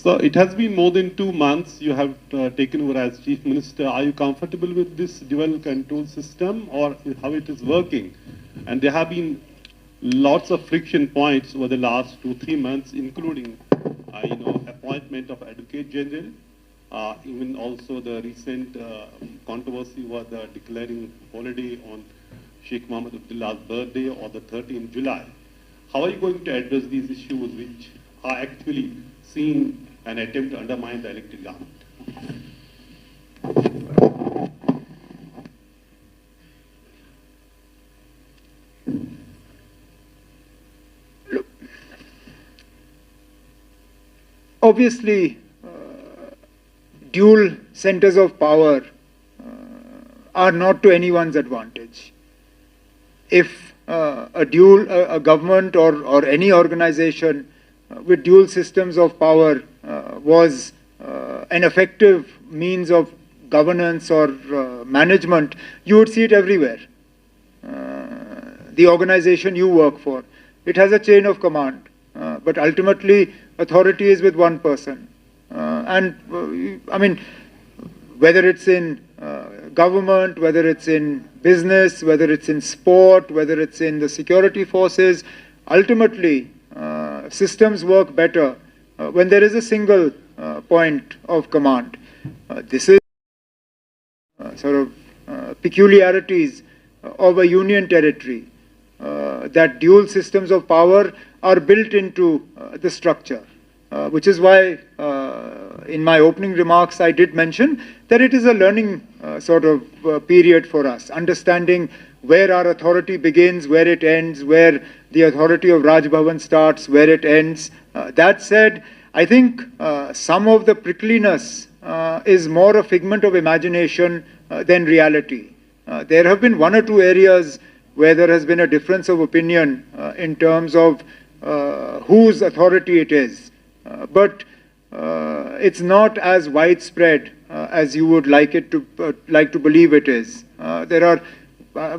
So it has been more than 2 months you have taken over as Chief Minister. Are you comfortable with this dual control system, or how it is working? And there have been lots of friction points over the last 2-3 months, including appointment of Advocate General, even also the recent controversy was the declaring holiday on Sheikh Mohammed Abdullah's birthday or the 13th July. How are you going to address these issues which are actually seen an attempt to undermine the elected government? Look, obviously, dual centers of power are not to anyone's advantage. If a government or any organization with dual systems of power was an effective means of governance or management, you would see it everywhere. The organization you work for, it has a chain of command, but ultimately authority is with one person. Whether it's in government, whether it's in business, whether it's in sport, whether it's in the security forces, ultimately systems work better when there is a single point of command. This is peculiarities of a union territory, that dual systems of power are built into the structure, which is why in my opening remarks I did mention that it is a learning period for us, understanding where our authority begins, where it ends, where the authority of Raj Bhavan starts, where it ends. That said, I think some of the prickliness is more a figment of imagination than reality. There have been one or two areas where there has been a difference of opinion in terms of whose authority it is. But it's not as widespread as you would like to believe it is.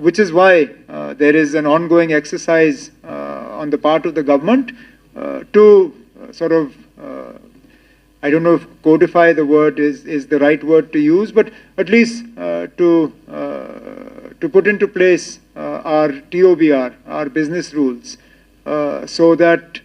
Which is why there is an ongoing exercise on the part of the government to sort of, I don't know if codify the word is the right word to use, but at least to put into place our TOBR, our business rules, so that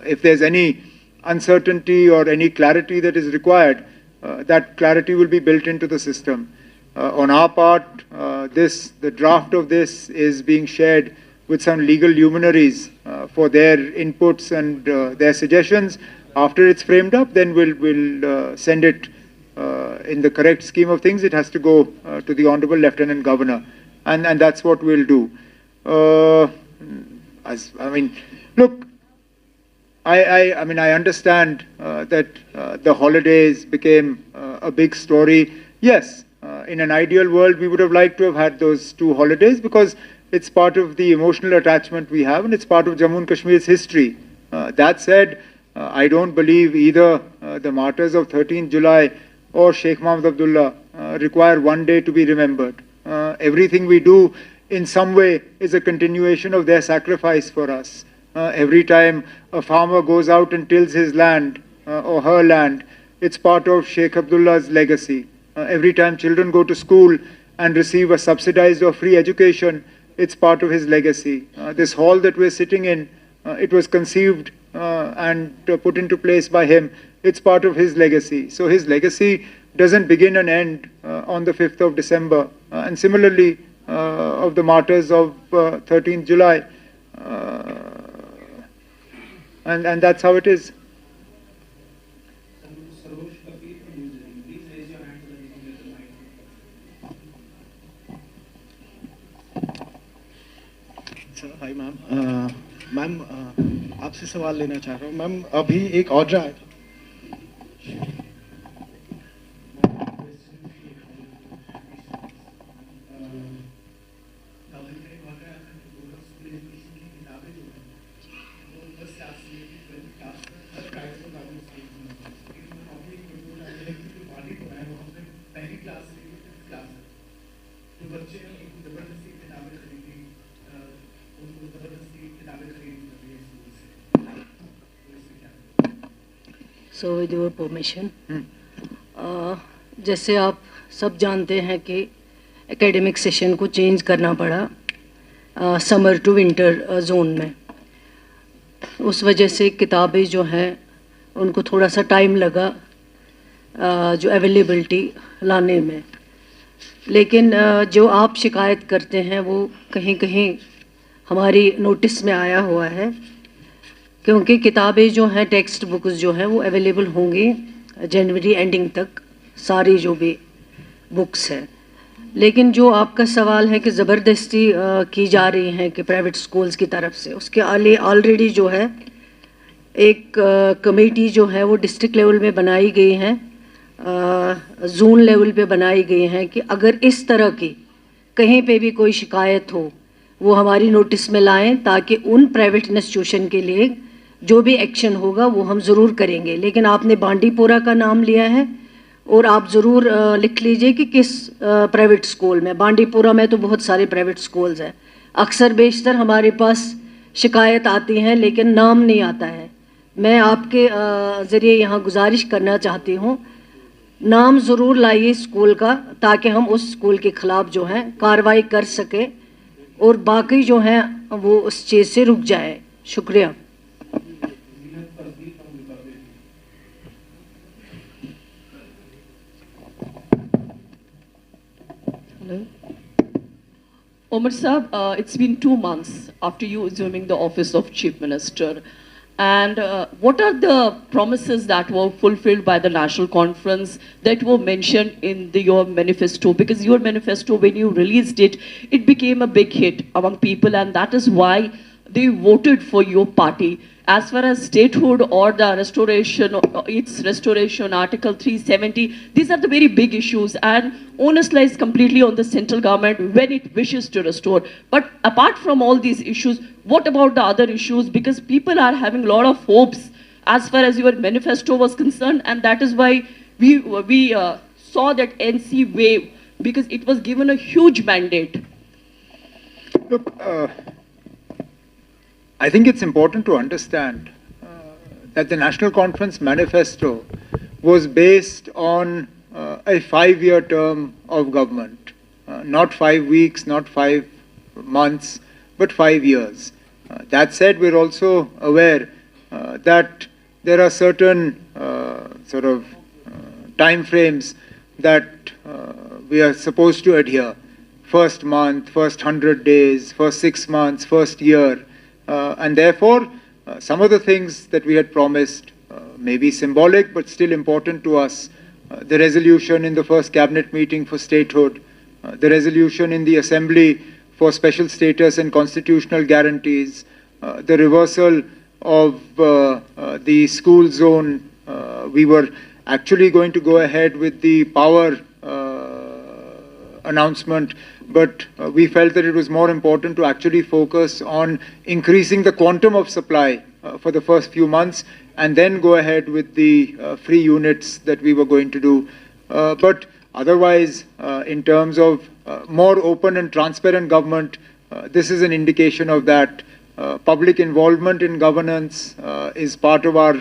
if there's any uncertainty or any clarity that is required, that clarity will be built into the system. On our part, the draft of this is being shared with some legal luminaries for their inputs and their suggestions. After it's framed up, then we'll send it in the correct scheme of things. It has to go to the Honorable Lieutenant Governor, and that's what we'll do. Look, I understand that the holidays became a big story. Yes, in an ideal world, we would have liked to have had those 2 holidays because it's part of the emotional attachment we have and it's part of Jammu and Kashmir's history. That said, I don't believe either the martyrs of 13th July or Sheikh Mohammed Abdullah require one day to be remembered. Everything we do in some way is a continuation of their sacrifice for us. Every time a farmer goes out and tills his land or her land, it's part of Sheikh Abdullah's legacy. Every time children go to school and receive a subsidized or free education, it's part of his legacy. This hall that we're sitting in, it was conceived and put into place by him. It's part of his legacy. So his legacy doesn't begin and end on the 5th of December. And similarly, of the martyrs of 13th July. And that's how it is. Hi ma'am ma'am आपसे सवाल लेना चाह रहा हूँ ma'am अभी एक order आया So with your permission, जैसे आप सब जानते हैं कि एकेडमिक सेशन को चेंज करना पड़ा समर टू विंटर जोन में, उस वजह से किताबें जो हैं उनको थोड़ा सा टाइम लगा जो अवेलेबिलिटी लाने में, लेकिन जो आप शिकायत करते हैं वो कहीं कहीं हमारी नोटिस में आया हुआ है, क्योंकि किताबें जो हैं टेक्स्ट बुक्स जो हैं वो अवेलेबल होंगी जनवरी एंडिंग तक, सारी जो भी बुक्स हैं। लेकिन जो आपका सवाल है कि ज़बरदस्ती की जा रही हैं कि प्राइवेट स्कूल्स की तरफ से, उसके आगे ऑलरेडी जो है एक कमेटी जो है वो डिस्ट्रिक्ट लेवल में बनाई गई है, जोन लेवल पे बनाई गई हैं कि अगर इस तरह की कहीं पे भी कोई शिकायत हो वो हमारी नोटिस में लाएं, ताकि उन प्राइवेट इंस्टीट्यूशन के लिए जो भी एक्शन होगा वो हम ज़रूर करेंगे। लेकिन आपने बांडीपोरा का नाम लिया है और आप ज़रूर लिख लीजिए कि किस प्राइवेट स्कूल में। बांडीपोरा में तो बहुत सारे प्राइवेट स्कूल्स हैं, अक्सर बेशतर हमारे पास शिकायत आती हैं लेकिन नाम नहीं आता है। मैं आपके ज़रिए यहाँ गुजारिश करना चाहती हूँ, नाम ज़रूर लाइए स्कूल का, ताकि हम उस स्कूल के ख़िलाफ़ जो है कार्रवाई कर सकें और बाकी जो हैं वो उस चीज़ से रुक जाए। शुक्रिया। Omar Saab, it's been 2 months after you assuming the office of Chief Minister. And what are the promises that were fulfilled by the National Conference that were mentioned in your manifesto? Because your manifesto, when you released it, it became a big hit among people, and that is why they voted for your party. as far as statehood or the restoration, its restoration, Article 370, these are the very big issues, and onus lies completely on the central government when it wishes to restore. But apart from all these issues, what about the other issues? Because people are having a lot of hopes as far as your manifesto was concerned, and that is why we saw that NC wave, because it was given a huge mandate. Look, I think it's important to understand that the National Conference manifesto was based on a 5-year term of government, not 5 weeks, not 5 months, but 5 years. That said, we're also aware that there are certain time frames that we are supposed to adhere. First month, first 100 days, first 6 months, first year. And therefore, some of the things that we had promised may be symbolic, but still important to us. The resolution in the first cabinet meeting for statehood, the resolution in the assembly for special status and constitutional guarantees, the reversal of the school zone. We were actually going to go ahead with the power announcement, but we felt that it was more important to actually focus on increasing the quantum of supply for the first few months and then go ahead with the free units that we were going to do. But otherwise, in terms of more open and transparent government, this is an indication of that. Public involvement in governance is part of our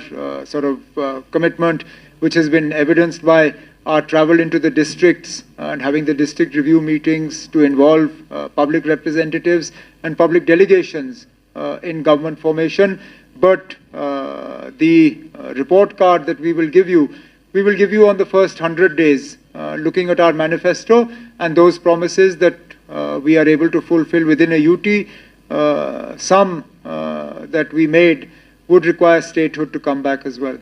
commitment, which has been evidenced by our travel into the districts and having the district review meetings to involve public representatives and public delegations in government formation. But the report card that we will give you on the first 100 days, looking at our manifesto and those promises that we are able to fulfill within a UT. Some that we made would require statehood to come back as well.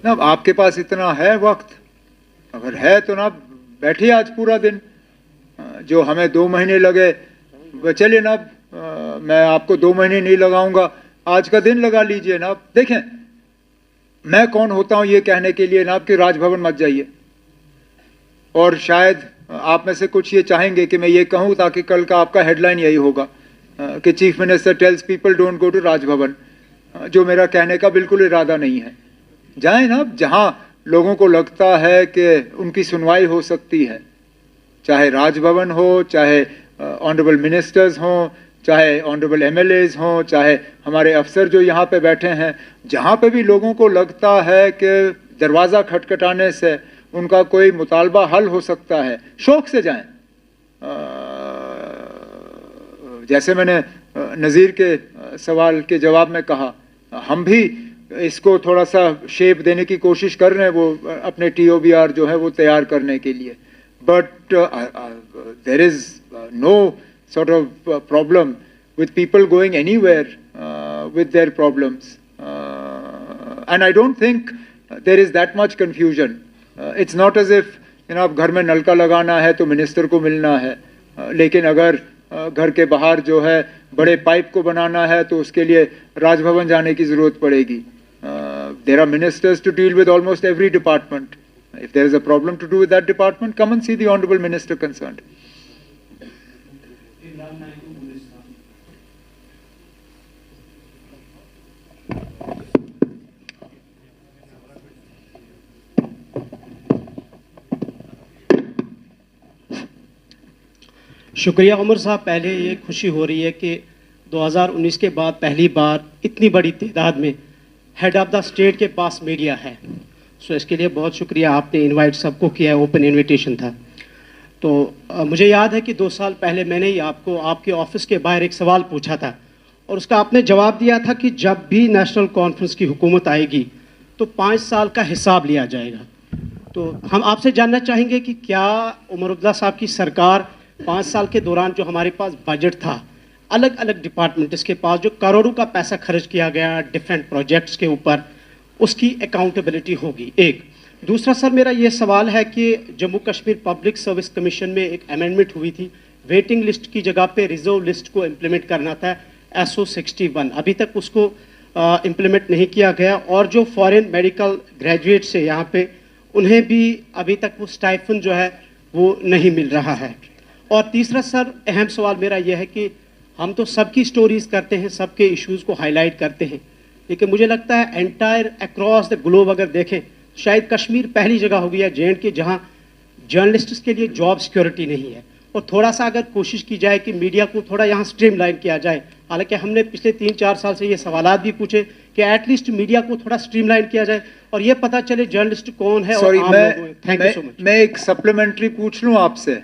ना आपके पास इतना है वक्त, अगर है तो ना बैठिए आज पूरा दिन, जो हमें 2 महीने लगे चलिए ना, मैं आपको 2 महीने नहीं लगाऊंगा, आज का दिन लगा लीजिए ना। देखें, मैं कौन होता हूं ये कहने के लिए ना कि राजभवन मत जाइए, और शायद आप में से कुछ ये चाहेंगे कि मैं ये कहूं ताकि कल का आपका हेडलाइन यही होगा कि chief minister tells people don't go to Raj Bhavan, जो मेरा कहने का बिल्कुल इरादा नहीं है। जाएं ना जहां लोगों को लगता है कि उनकी सुनवाई हो सकती है, चाहे राजभवन हो, चाहे ऑनरेबल मिनिस्टर्स हों, चाहे ऑनरेबल एमएलएज हों, चाहे हमारे अफसर जो यहाँ पे बैठे हैं, जहाँ पे भी लोगों को लगता है कि दरवाज़ा खटखटाने से उनका कोई मुतालबा हल हो सकता है, शौक से जाएं। जैसे मैंने नज़ीर के सवाल के जवाब में कहा, हम भी इसको थोड़ा सा शेप देने की कोशिश कर रहे हैं, वो अपने TOBR जो है वो तैयार करने के लिए। But there is no sort of problem with people going anywhere with their problems. And I don't think there is that much confusion. It's not as if अब घर में नलका लगाना है तो मिनिस्टर को मिलना है, लेकिन अगर घर के बाहर जो है बड़े पाइप को बनाना है तो उसके लिए राजभवन जाने की ज़रूरत पड़ेगी. There are ministers to deal with almost every department. If there is a problem to do with that department, come and see the honorable minister concerned. शुक्रिया उमर साहब। पहले ये खुशी हो रही है कि 2019 के बाद पहली बार इतनी बड़ी तादाद में हेड ऑफ द स्टेट के पास मीडिया है। सो इसके लिए बहुत शुक्रिया, आपने इनवाइट सबको किया है, ओपन इनविटेशन था। तो मुझे याद है कि 2 साल पहले मैंने ही आपको आपके ऑफिस के बाहर एक सवाल पूछा था और उसका आपने जवाब दिया था कि जब भी नेशनल कॉन्फ्रेंस की हुकूमत आएगी तो 5 साल का हिसाब लिया जाएगा। तो हम आपसे जानना चाहेंगे कि क्या उमर अब्दुल्ला साहब की सरकार 5 साल के दौरान जो हमारे पास बजट था, अलग अलग डिपार्टमेंट्स के पास जो करोड़ों का पैसा खर्च किया गया डिफरेंट प्रोजेक्ट्स के ऊपर, उसकी अकाउंटेबिलिटी होगी? एक। दूसरा सर, मेरा ये सवाल है कि Jammu Kashmir public service commission में एक अमेंडमेंट हुई थी, वेटिंग लिस्ट की जगह पे रिजर्व लिस्ट को इम्प्लीमेंट करना था, SO 61, अभी तक उसको इम्प्लीमेंट नहीं किया गया। और जो फॉरेन मेडिकल ग्रेजुएट्स है यहाँ पे, उन्हें भी अभी तक वो स्टाइफन जो है वो नहीं मिल रहा है। और तीसरा सर, अहम सवाल मेरा यह है कि हम तो सबकी स्टोरीज करते हैं, सबके इश्यूज़ को हाईलाइट करते हैं, लेकिन मुझे लगता है एंटायर अक्रॉस द ग्लोब अगर देखें, शायद कश्मीर पहली जगह हो गई है J&K जहां जर्नलिस्ट्स के लिए जॉब सिक्योरिटी नहीं है। और थोड़ा सा अगर कोशिश की जाए कि मीडिया को थोड़ा यहाँ स्ट्रीमलाइन किया जाए, हालांकि हमने पिछले 3-4 साल से ये सवालात भी पूछे कि एटलीस्ट मीडिया को थोड़ा स्ट्रीमलाइन किया जाए और ये पता चले जर्नलिस्ट कौन है और आम लोग हैं। Thank you so much. मैं एक सप्लीमेंट्री पूछ लूँ आपसे,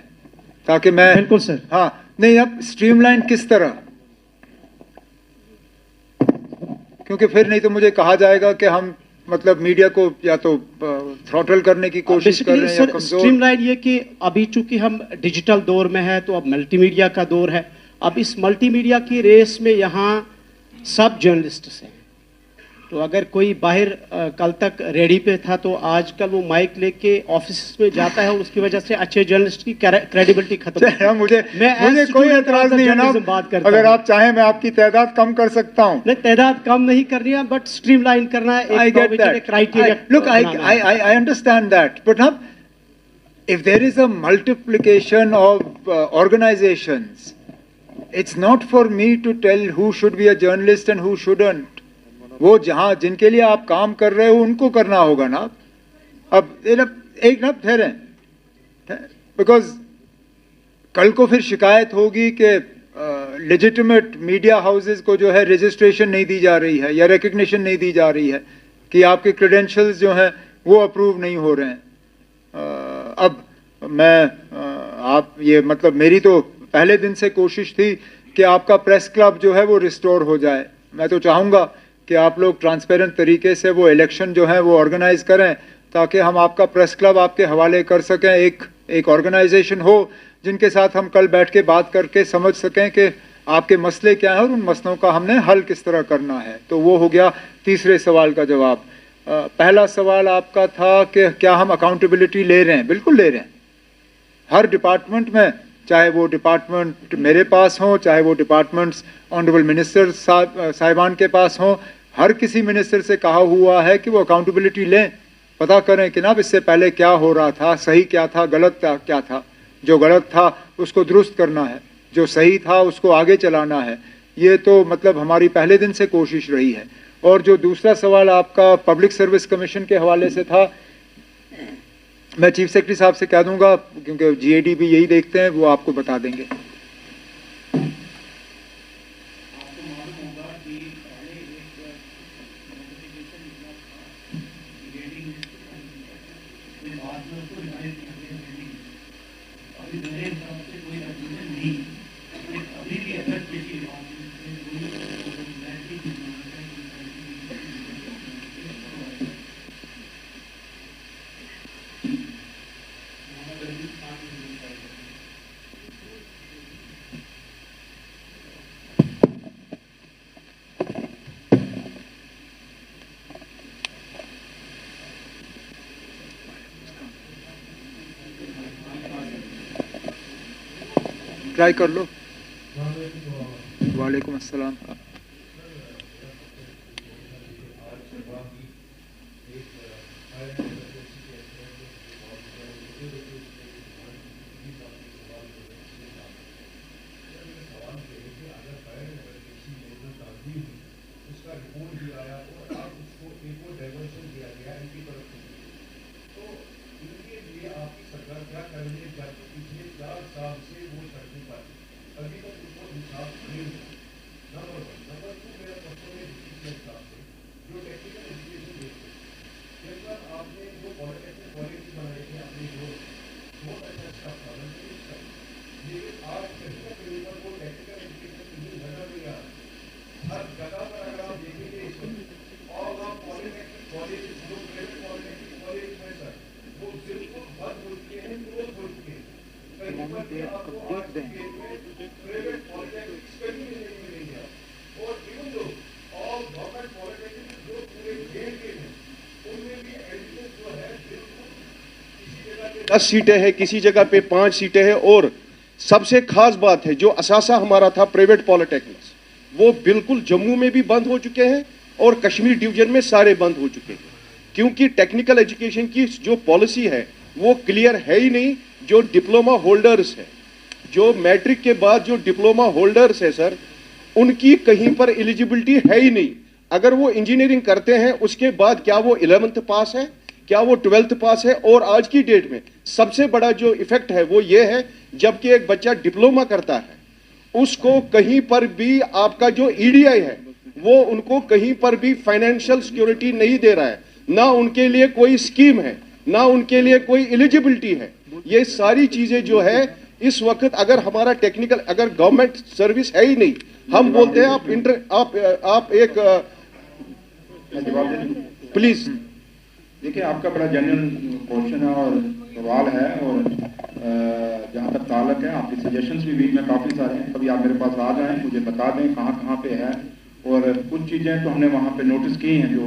ताकि मैं बिल्कुल सर। हाँ, नहीं, अब स्ट्रीमलाइन किस तरह? क्योंकि फिर नहीं तो मुझे कहा जाएगा कि हम मतलब मीडिया को या तो थ्रॉटल करने की कोशिश कर रहे हैं या कमजोर। स्ट्रीमलाइन ये कि अभी चूंकि हम डिजिटल दौर में है तो अब मल्टीमीडिया का दौर है। अब इस मल्टीमीडिया की रेस में यहाँ सब जर्नलिस्ट हैं, तो अगर कोई बाहर कल तक रेडी पे था तो आजकल वो माइक लेके ऑफिस में जाता है और उसकी वजह से अच्छे जर्नलिस्ट की क्रेडिबिलिटी खत्म है। मुझे कोई एतराज नहीं है ना, अगर आप चाहें मैं आपकी तादाद कम कर सकता हूं। नहीं, तादाद कम नहीं करनी है, बट स्ट्रीमलाइन करना है, एक criteria. Look, I understand that, but if there is a multiplication of organizations, it's not for me to tell who should be a journalist and who shouldn't. वो जहां जिनके लिए आप काम कर रहे हो उनको करना होगा ना। अब एक ना ठहरें, बिकॉज कल को फिर शिकायत होगी कि लेजिटिमेट मीडिया हाउसेस को जो है रजिस्ट्रेशन नहीं दी जा रही है या रिकग्निशन नहीं दी जा रही है कि आपके क्रेडेंशियल्स जो हैं वो अप्रूव नहीं हो रहे हैं। अब मैं आप ये मतलब मेरी तो पहले दिन से कोशिश थी कि आपका प्रेस क्लब जो है वो रिस्टोर हो जाए। मैं तो चाहूँगा कि आप लोग ट्रांसपेरेंट तरीके से वो इलेक्शन जो है वो ऑर्गेनाइज करें ताकि हम आपका प्रेस क्लब आपके हवाले कर सकें। एक ऑर्गेनाइजेशन हो जिनके साथ हम कल बैठ के बात करके समझ सकें कि आपके मसले क्या हैं और उन मसलों का हमने हल किस तरह करना है। तो वो हो गया तीसरे सवाल का जवाब। पहला सवाल आपका था कि क्या हम अकाउंटेबिलिटी ले रहे हैं? बिल्कुल ले रहे हैं। हर डिपार्टमेंट में, चाहे वो डिपार्टमेंट मेरे पास हो, चाहे वो डिपार्टमेंट्स ऑनरेबल मिनिस्टर साहिबान के पास हों, हर किसी मिनिस्टर से कहा हुआ है कि वो अकाउंटेबिलिटी लें, पता करें कि ना इससे पहले क्या हो रहा था, सही क्या था, गलत क्या था। जो गलत था उसको दुरुस्त करना है, जो सही था उसको आगे चलाना है। ये तो मतलब हमारी पहले दिन से कोशिश रही है। और जो दूसरा सवाल आपका पब्लिक सर्विस कमीशन के हवाले से था, मैं चीफ सेक्रेटरी साहब से कह दूंगा क्योंकि GAD भी यही देखते हैं, वो आपको बता देंगे। ट्राई कर लो। वालेकुम अस्सलाम। आपने 10 सीटें हैं, किसी जगह पे 5 सीटें हैं। और सबसे खास बात है, जो असासा हमारा था प्राइवेट पॉलिटेक्निक्स, वो बिल्कुल जम्मू में भी बंद हो चुके हैं और कश्मीर डिवीजन में सारे बंद हो चुके हैं, क्योंकि टेक्निकल एजुकेशन की जो पॉलिसी है वो क्लियर है ही नहीं। जो डिप्लोमा होल्डर्स है, जो मैट्रिक के बाद जो डिप्लोमा होल्डर्स है सर, उनकी कहीं पर एलिजिबिलिटी है ही नहीं। अगर वो इंजीनियरिंग करते हैं उसके बाद क्या वो 11th पास है, क्या वो 12th पास है? और आज की डेट में सबसे बड़ा जो इफेक्ट है वो ये है, जबकि एक बच्चा डिप्लोमा करता है उसको कहीं पर भी आपका जो ईडीआई है वो उनको कहीं पर भी फाइनेंशियल सिक्योरिटी नहीं दे रहा है, ना उनके लिए कोई स्कीम है, ना उनके लिए कोई एलिजिबिलिटी है। ये सारी चीजें जो है इस वक्त, अगर हमारा टेक्निकल, अगर गवर्नमेंट सर्विस है ही नहीं, हम बोलते हैं आप एक प्लीज। देखिए, आपका बड़ा जेन्युइन क्वेश्चन है और सवाल है, और जहाँ तक ताल्लुक है, आपके सजेशंस भी बीच में काफ़ी सारे हैं। कभी आप मेरे पास आ जाएं, मुझे बता दें कहाँ कहाँ पे है, और कुछ चीज़ें तो हमने वहाँ पे नोटिस की हैं, जो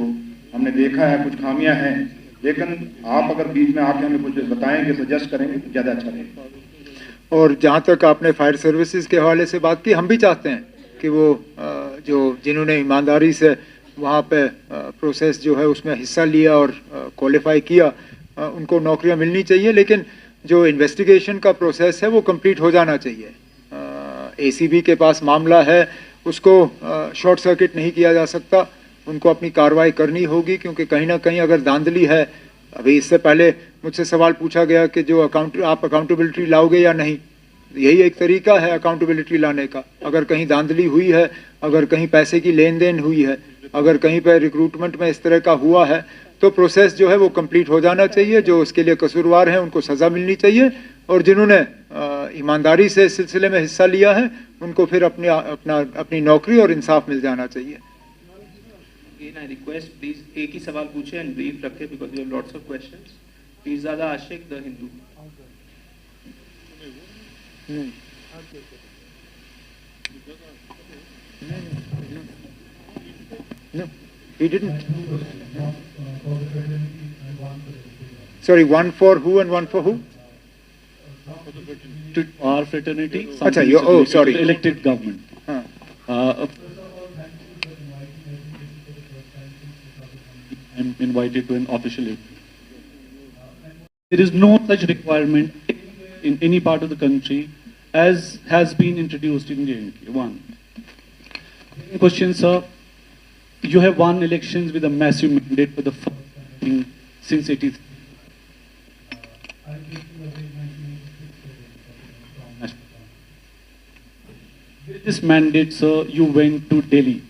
हमने देखा है, कुछ खामियां हैं, लेकिन आप अगर बीच में आके हमें कुछ बताएंगे, सजेस्ट करेंगे तो ज़्यादा अच्छा रहेगा। और जहाँ तक आपने फायर सर्विसेज के हवाले से बात की, हम भी चाहते हैं कि वो जिन्होंने ईमानदारी से वहाँ पे प्रोसेस जो है उसमें हिस्सा लिया और क्वालिफाई किया, उनको नौकरियाँ मिलनी चाहिए। लेकिन जो इन्वेस्टिगेशन का प्रोसेस है वो कंप्लीट हो जाना चाहिए। एसीबी के पास मामला है, उसको शॉर्ट सर्किट नहीं किया जा सकता, उनको अपनी कार्रवाई करनी होगी, क्योंकि कहीं ना कहीं अगर धांधली है, अभी इससे पहले मुझसे सवाल पूछा गया कि जो आप अकाउंटेबिलिटी लाओगे या नहीं, यही एक तरीका है अकाउंटेबिलिटी लाने का। अगर कहीं धांधली हुई है, अगर कहीं पैसे की लेन देन हुई है, अगर कहीं पर रिक्रूटमेंट में इस तरह का हुआ है, तो प्रोसेस जो है वो कंप्लीट हो जाना चाहिए। जो उसके लिए कसूरवार हैं उनको सज़ा मिलनी चाहिए, और जिन्होंने ईमानदारी से इस सिलसिले में हिस्सा लिया है उनको फिर अपनी नौकरी और इंसाफ मिल जाना चाहिए। Again, I request please एक ही सवाल पूछे and brief रखें because you have lots of questions. Pizada Ashik, The Hindu. No, he didn't. Sorry, one for who and one for who? To our fraternity. Achha, oh, sorry. Elected government. I'm invited to an official event. There is no such requirement in any part of the country as has been introduced in JNK. One. Question, sir. You have won elections with a massive mandate for the first time since 83. With this mandate, sir, you went to Delhi.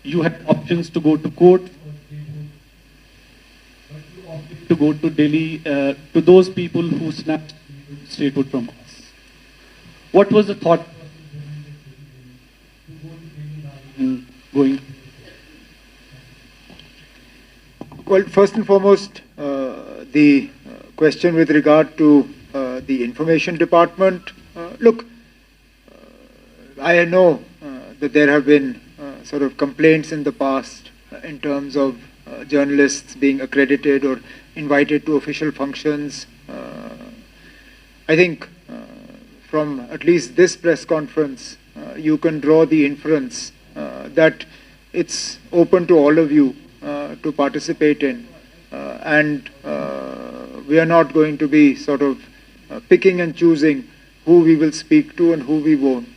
You had options to go to court, to go to Delhi, to those people who snatched statehood from us. What was the thought in going? Well, first and foremost, the question with regard to the information department. Look, I know that there have been sort of complaints in the past in terms of journalists being accredited or invited to official functions. I think from at least this press conference, you can draw the inference that it's open to all of you to participate in, and we are not going to be sort of picking and choosing who we will speak to and who we won't.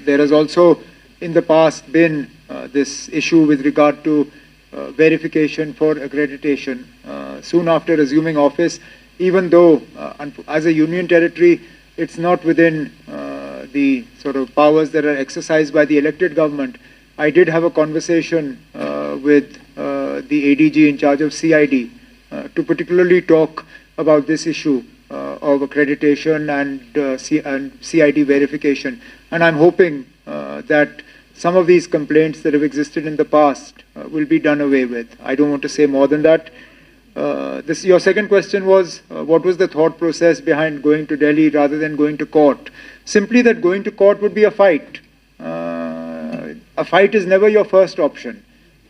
There has also in the past been this issue with regard to verification for accreditation. Soon after assuming office, even though as a union territory it's not within the sort of powers that are exercised by the elected government, I did have a conversation with the ADG in charge of CID to particularly talk about this issue of accreditation and CID verification. And I'm hoping that some of these complaints that have existed in the past will be done away with. I don't want to say more than that. Your second question was, what was the thought process behind going to Delhi rather than going to court? Simply that going to court would be a fight. A fight is never your first option.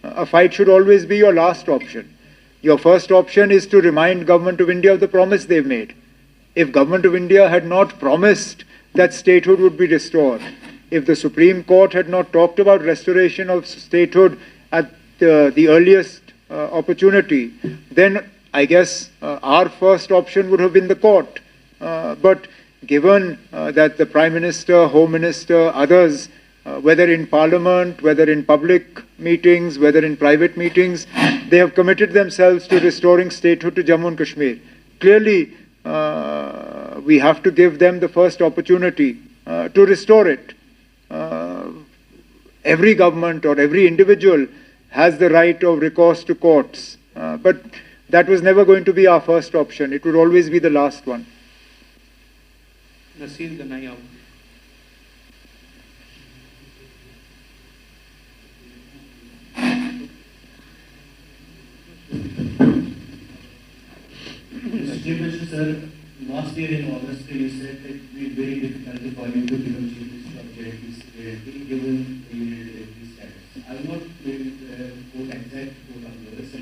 A fight should always be your last option. Your first option is to remind Government of India of the promise they've made. If Government of India had not promised that statehood would be restored, if the Supreme Court had not talked about restoration of statehood at the earliest opportunity, then I guess our first option would have been the court. But given that the Prime Minister, Home Minister, others, whether in Parliament, whether in public meetings, whether in private meetings, they have committed themselves to restoring statehood to Jammu and Kashmir. Clearly, we have to give them the first opportunity to restore it. Every government or every individual has the right of recourse to courts, but that was never going to be our first option. It would always be the last one. Nasir Ganaiya. Chief Minister, sir, last year in August, you said that it would be very difficult for you to become Chief Minister of JNK given the unity status. I will not quote exact quote of yours,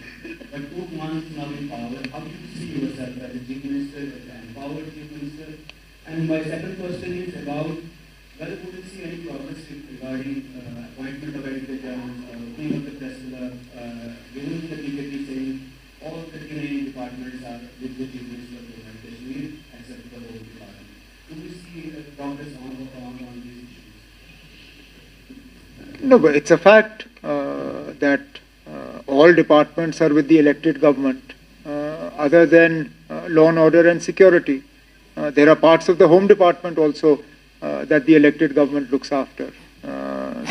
but 2 months now in power, how do you see yourself as a Chief Minister, as an empowered Chief Minister? And my second question is about whether we will see any progress regarding appointment of educators, opening of the press club, given the BJP saying all the 39 departments are with the Chief Minister of Jammu and Kashmir, except the whole department. Do we see progress on these issues? No, but it's a fact that all departments are with the elected government, other than law and order and security. There are parts of the Home Department also that the elected government looks after.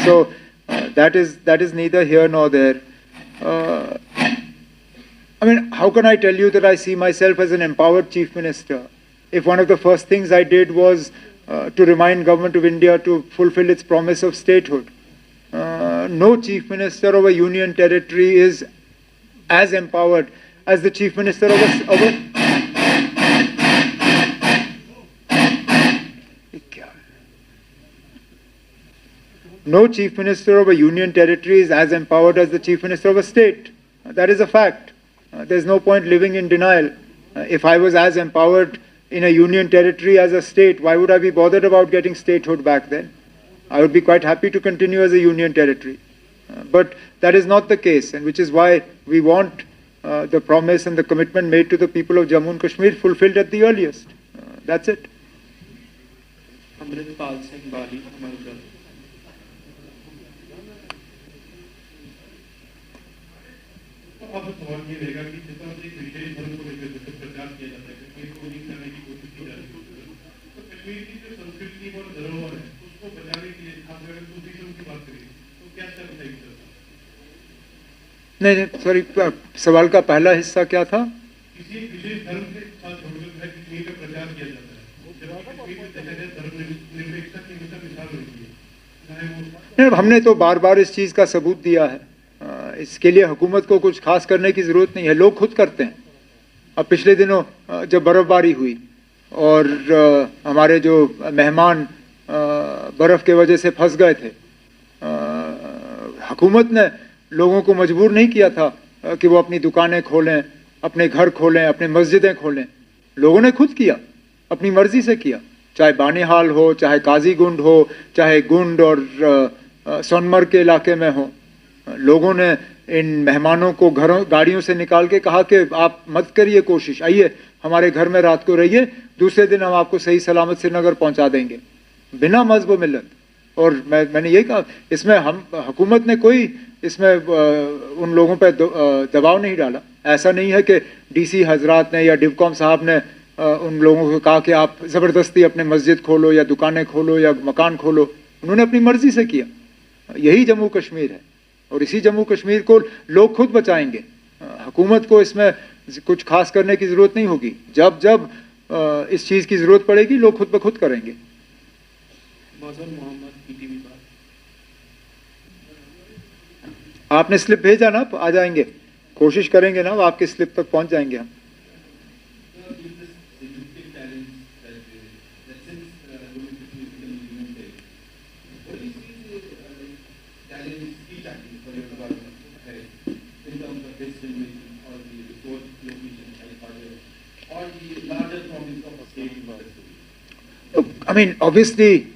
So that is neither here nor there. I mean, how can I tell you that I see myself as an empowered Chief Minister if one of the first things I did was to remind Government of India to fulfill its promise of statehood? No Chief Minister of a union territory is as empowered as the Chief Minister of a No Chief Minister of a union territory is as empowered as the Chief Minister of a state. That is a fact. There's no point living in denial. If I was as empowered in a union territory as a state, why would I be bothered about getting statehood back then? I would be quite happy to continue as a union territory. But that is not the case, and which is why we want the promise and the commitment made to the people of Jammu and Kashmir fulfilled at the earliest. That's it. Amritpal Singh Bali, Malgar. अब सवाल ये रहेगा कि जिस तरह से विशेष धर्म को लेकर प्रचार किया जाता है, कश्मीर को लीक करने की कोशिश की जा रही है, तो कश्मीर की जो संस्कृति और धरोहर है उसको बचाने के लिए खास अगर टूरिज्म की बात करें तो क्या स्टेप उठाएगी सर? नहीं, सॉरी, सवाल का पहला हिस्सा क्या था? किसी विशेष धर्म के साथ जोड़कर कश्मीर का प्रचार किया जाता है, जबकि कश्मीर में तहरीर धर्मनिरपेक्षता की हमेशा मिसाल होती है, चाहे वो हमने तो बार बार इस चीज़ का सबूत दिया है। इसके लिए हुकूमत को कुछ खास करने की ज़रूरत नहीं है, लोग खुद करते हैं। अब पिछले दिनों जब बर्फ़बारी हुई और हमारे जो मेहमान बर्फ़ के वजह से फंस गए थे, हुकूमत ने लोगों को मजबूर नहीं किया था कि वो अपनी दुकानें खोलें, अपने घर खोलें, अपने मस्जिदें खोलें। लोगों ने खुद किया, अपनी मर्ज़ी से किया, चाहे बानीहाल हो, चाहे काजीगुंड हो, चाहे गुंड और सोनमर्ग के इलाके में हो। लोगों ने इन मेहमानों को घरों गाड़ियों से निकाल के कहा कि आप मत करिए कोशिश, आइए हमारे घर में रात को रहिए, दूसरे दिन हम आपको सही सलामत श्रीनगर पहुंचा देंगे, बिना मज़हब मिल्लत। और मैंने यही कहा, इसमें हम हुकूमत ने कोई इसमें उन लोगों पे दबाव नहीं डाला। ऐसा नहीं है कि डीसी हजरात ने या डिवकॉम साहब ने उन लोगों को कहा कि आप ज़बरदस्ती अपने मस्जिद खोलो या दुकानें खोलो या मकान खोलो। उन्होंने अपनी मर्ज़ी से किया। यही जम्मू कश्मीर है और इसी जम्मू कश्मीर को लोग खुद बचाएंगे। हुकूमत को इसमें कुछ खास करने की ज़रूरत नहीं होगी। जब जब इस चीज़ की ज़रूरत पड़ेगी लोग खुद ब खुद करेंगे। आपने स्लिप भेजा ना, आ जाएंगे, कोशिश करेंगे ना, आपके स्लिप तक पहुंच जाएंगे हम। I mean, obviously,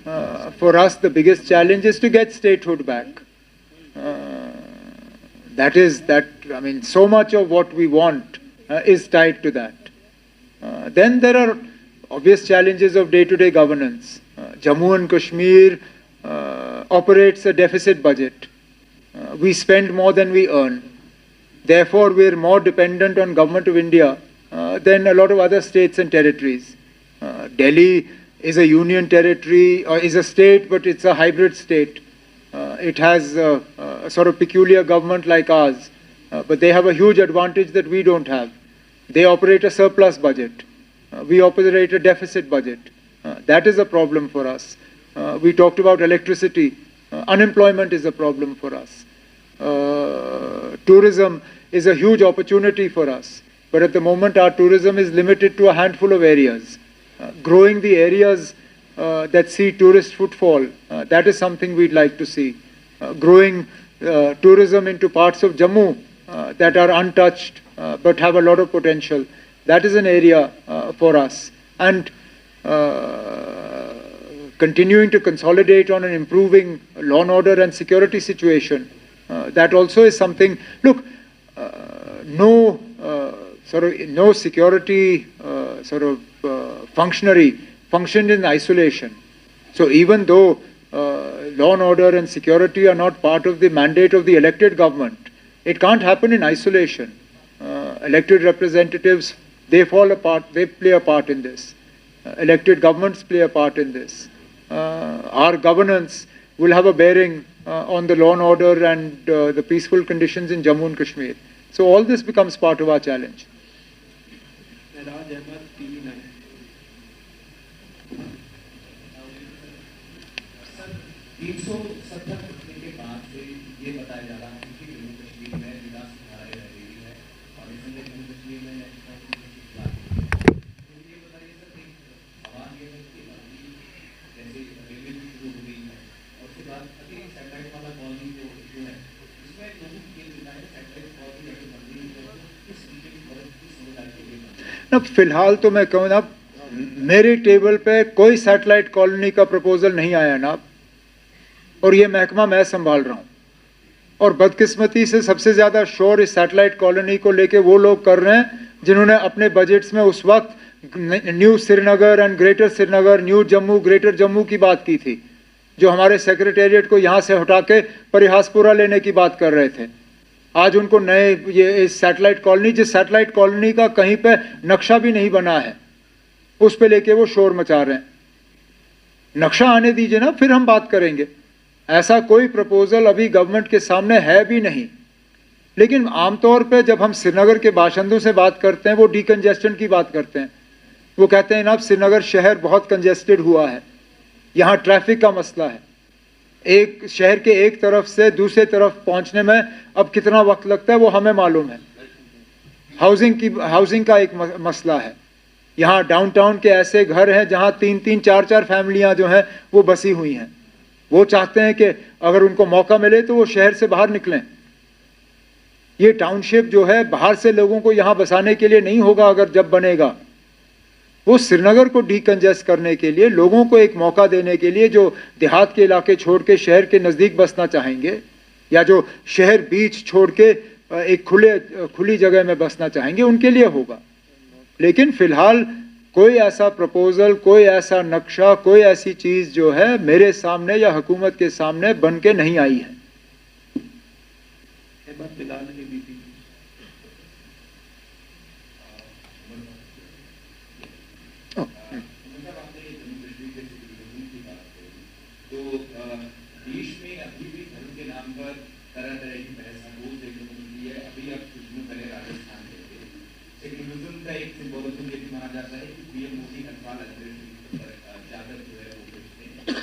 for us, the biggest challenge is to get statehood back. I mean, so much of what we want is tied to that. Then there are obvious challenges of day-to-day governance. Jammu and Kashmir operates a deficit budget. We spend more than we earn. Therefore, we are more dependent on Government of India than a lot of other states and territories. Delhi is a union territory, or is a state, but it's a hybrid state. It has a sort of peculiar government like ours, but they have a huge advantage that we don't have. They operate a surplus budget. We operate a deficit budget. That is a problem for us. We talked about electricity. Unemployment is a problem for us. Tourism is a huge opportunity for us, but at the moment our tourism is limited to a handful of areas. Growing the areas that see tourist footfall, that is something we'd like to see. Growing tourism into parts of Jammu that are untouched but have a lot of potential, that is an area for us. And continuing to consolidate on an improving law and order and security situation, that also is something. Look, no security functionary functioned in isolation. So even though law and order and security are not part of the mandate of the elected government, it can't happen in isolation. Elected representatives, they fall apart, they play a part in this. Elected governments play a part in this. Our governance will have a bearing on the law and order and the peaceful conditions in Jammu and Kashmir. So all this becomes part of our challenge. ना फिलहाल तो मैं कहूँ ना, मेरे table पे कोई satellite colony का प्रपोजल नहीं आया ना, और ये महकमा मैं संभाल रहा हूँ। और बदकिस्मती से सबसे ज़्यादा शोर इस सैटेलाइट कॉलोनी को लेके वो लोग कर रहे हैं जिन्होंने अपने बजट्स में उस वक्त new Srinagar and greater Srinagar, new Jammu, greater Jammu की बात की थी, जो हमारे सेक्रेटेरिएट को यहाँ से हटा के परिहासपुरा लेने की बात कर रहे थे। आज उनको नए ये सैटेलाइट कॉलोनी, जिस सैटेलाइट कॉलोनी का कहीं पे नक्शा भी नहीं बना है, उस पे लेके वो शोर मचा रहे हैं। नक्शा आने दीजिए ना, फिर हम बात करेंगे। ऐसा कोई प्रपोजल अभी गवर्नमेंट के सामने है भी नहीं। लेकिन आमतौर पे जब हम श्रीनगर के बाशिंदों से बात करते हैं, वो डीकंजेस्शन की बात करते हैं। वो कहते हैं ना, श्रीनगर शहर बहुत कंजेस्टेड हुआ है, यहाँ ट्रैफिक का मसला है, एक शहर के एक तरफ से दूसरे तरफ पहुंचने में अब कितना वक्त लगता है वो हमें मालूम है। हाउसिंग का एक मसला है। यहाँ डाउनटाउन के ऐसे घर हैं जहाँ 3-3, 4-4 फैमिलियाँ जो हैं वो बसी हुई हैं। वो चाहते हैं कि अगर उनको मौका मिले तो वो शहर से बाहर निकलें। ये टाउनशिप जो है बाहर से लोगों को यहाँ बसाने के लिए नहीं होगा, अगर जब बनेगा वो श्रीनगर को डीकंजेस्ट करने के लिए, लोगों को एक मौका देने के लिए, जो देहात के इलाके छोड़ के शहर के नज़दीक बसना चाहेंगे या जो शहर बीच छोड़ के एक खुली जगह में बसना चाहेंगे, उनके लिए होगा। लेकिन फिलहाल कोई ऐसा प्रपोजल, कोई ऐसा नक्शा, कोई ऐसी चीज़ जो है मेरे सामने या हुकूमत के सामने बन के नहीं आई है। सेक्युलरिज्म का एक सिंबोलिज्म ये भी माना जाता है कि पीएम मोदी अनवाल पर चादर जो है वो भेजते हैं।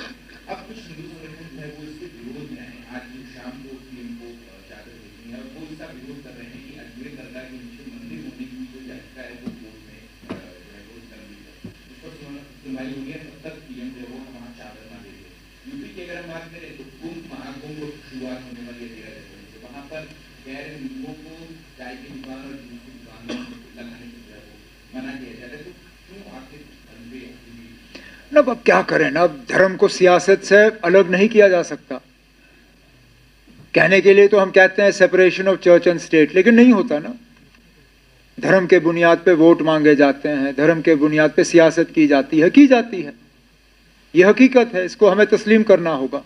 अब कुछ हिंदू संगठन जो है वो इसके विरोध में आए। आज शाम को पीएम को चादर भेजनी है और वो इसका विरोध कर रहे हैं कि अजमेर दरगाह के नीचे मंदिर होने की जो याचिका है वो कोर्ट में जो है वो कर दी है। उस पर सुनवाई हुई है, तब तक पीएम जो है वो वहाँ चादर ना भेजे। यूपी की अगर हम बात करें तो कुंभ महाकुंभ शुरुआत होने वाली है 13 जनवरी से। वहाँ पर गैर हिंदुओं को चाय की दुकान और जूस की दुकान लगाने से जो है वो मना किया जा रहा है। तो क्यों आखिर ना अब क्या करें ना, अब धर्म को सियासत से अलग नहीं किया जा सकता। कहने के लिए तो हम कहते हैं separation of church and state, लेकिन नहीं होता ना। धर्म के बुनियाद पे वोट मांगे जाते हैं, धर्म के बुनियाद पे सियासत की जाती है। यह हकीकत है, इसको हमें तस्लीम करना होगा।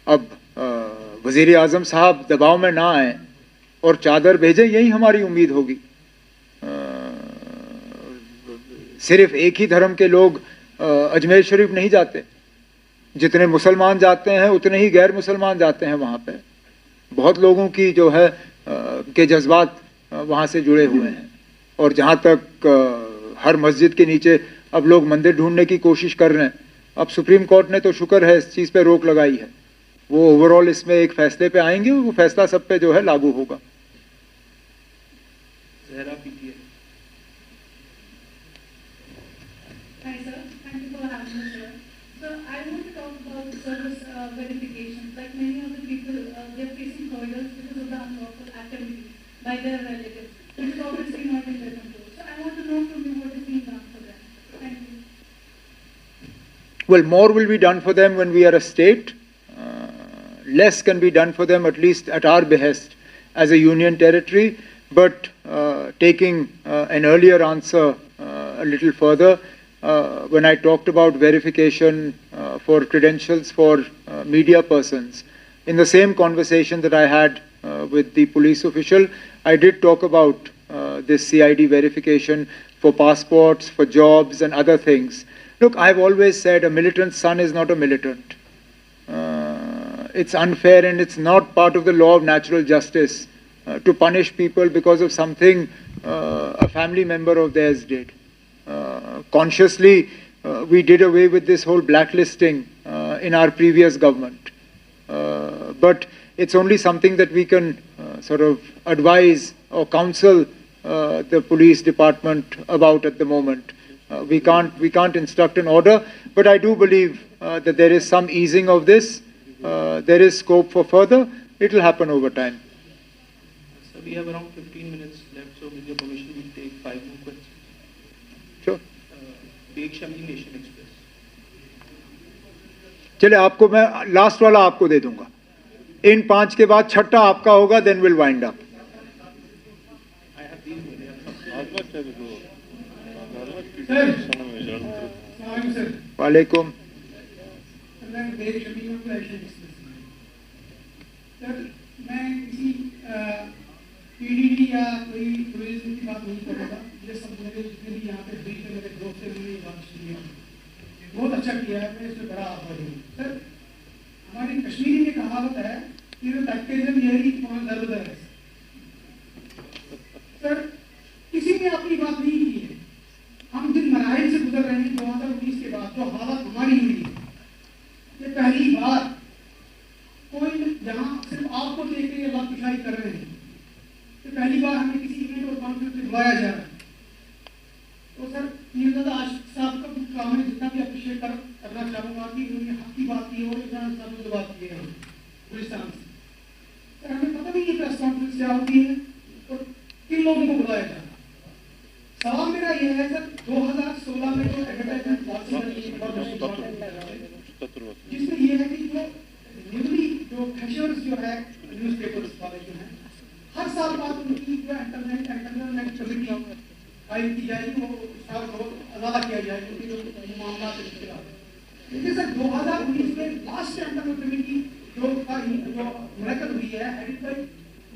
अब वजीर आजम साहब दबाव में ना आए और चादर भेजें, यही हमारी उम्मीद होगी। सिर्फ एक ही धर्म के लोग अजमेर शरीफ नहीं जाते, जितने मुसलमान जाते हैं उतने ही गैर मुसलमान जाते हैं वहाँ पे। बहुत लोगों की जो है के जज्बात वहाँ से जुड़े हुए हैं। और जहाँ तक हर मस्जिद के नीचे अब लोग मंदिर ढूंढने की कोशिश कर रहे हैं, अब सुप्रीम कोर्ट ने तो शुक्र है इस चीज़ पे रोक लगाई है। वो ओवरऑल इसमें एक फैसले पे आएंगे, वो फैसला सब पे जो है लागू होगा। Hi sir, thank you for having me sir. So I want to talk about service verification. Like many other people, they are facing hurdles because of the unlawful activity by their relatives, which is obviously not in their control. So I want to know from you what is being done for them. Thank you. Well, more will be done for them when we are a state. Less can be done for them, at least at our behest, as a union territory. But taking an earlier answer a little further, when I talked about verification for credentials for media persons, in the same conversation that I had with the police official, I did talk about this CID verification for passports, for jobs and other things. Look, I've always said a militant's son is not a militant. It's unfair and it's not part of the law of natural justice to punish people because of something a family member of theirs did. Consciously, we did away with this whole blacklisting in our previous government. But it's only something that we can sort of advise or counsel the police department about at the moment. We can't instruct an order, but I do believe that there is some easing of this. There is scope for further. It will happen over time. So we have around 15 minutes left, so with your permission, we'll take 5 more questions. Sure. Big Shami Nation Express. चले आपको मैं last वाला आपको दे दूंगा। इन 5 के बाद छठा आपका होगा, then we'll wind up. वालेकुम। सर मैं किसी पीडीडी या कोई टूरिज्म की बात नहीं करूँगा। ये सब मेरे जितने भी यहाँ पे बीच में मेरे दोस्त से मैंने ये बात सुनी है, बहुत अच्छा किया है, मैं इसमें बड़ा आभारी हूँ। सर हमारी कश्मीरी में कहावत है कि पैकेजम यही दर्द है। सर किसी ने अपनी बात नहीं की है। हम जिन मराहल से गुजर रहे हैं 2019 के बाद, जो हालत हमारी हुई है, ये पहली बार कोई जहाँ सिर्फ आपको देख के ये बात पिछाई कर रहे हैं, तो पहली बार हमें किसी इवेंट और कॉन्फ्रेंस में बुलाया जा रहा है। तो सर नीरज आशिक साहब का काम है, जितना भी अप्रिशिएट करना चाहूँगा कि उन्होंने हक की बात की और इमरान साहब ने जो बात की है गुलिस्तान से। सर हमें पता नहीं ये प्रेस कॉन्फ्रेंस क्या होती है और किन लोगों को बुलाया जा रहा है। सवाल मेरा ये है सर, 2016 में जो एडवर्टाइजमेंट पॉलिसी जिसमें ये है कि जो न्यूली जो फ्रेशर्स जो है न्यूज़पेपर्स वाले जो हैं, हर साल बाद उनकी जो इंटरनेट कमेटी फाइल की जाएगी, वो उसका अदाला किया जाएगा उनकी जो मामला है। लेकिन सर 2019 में लास्ट इंटरनेट कमेटी जो मुनक्कद हुई है हेडेड बाय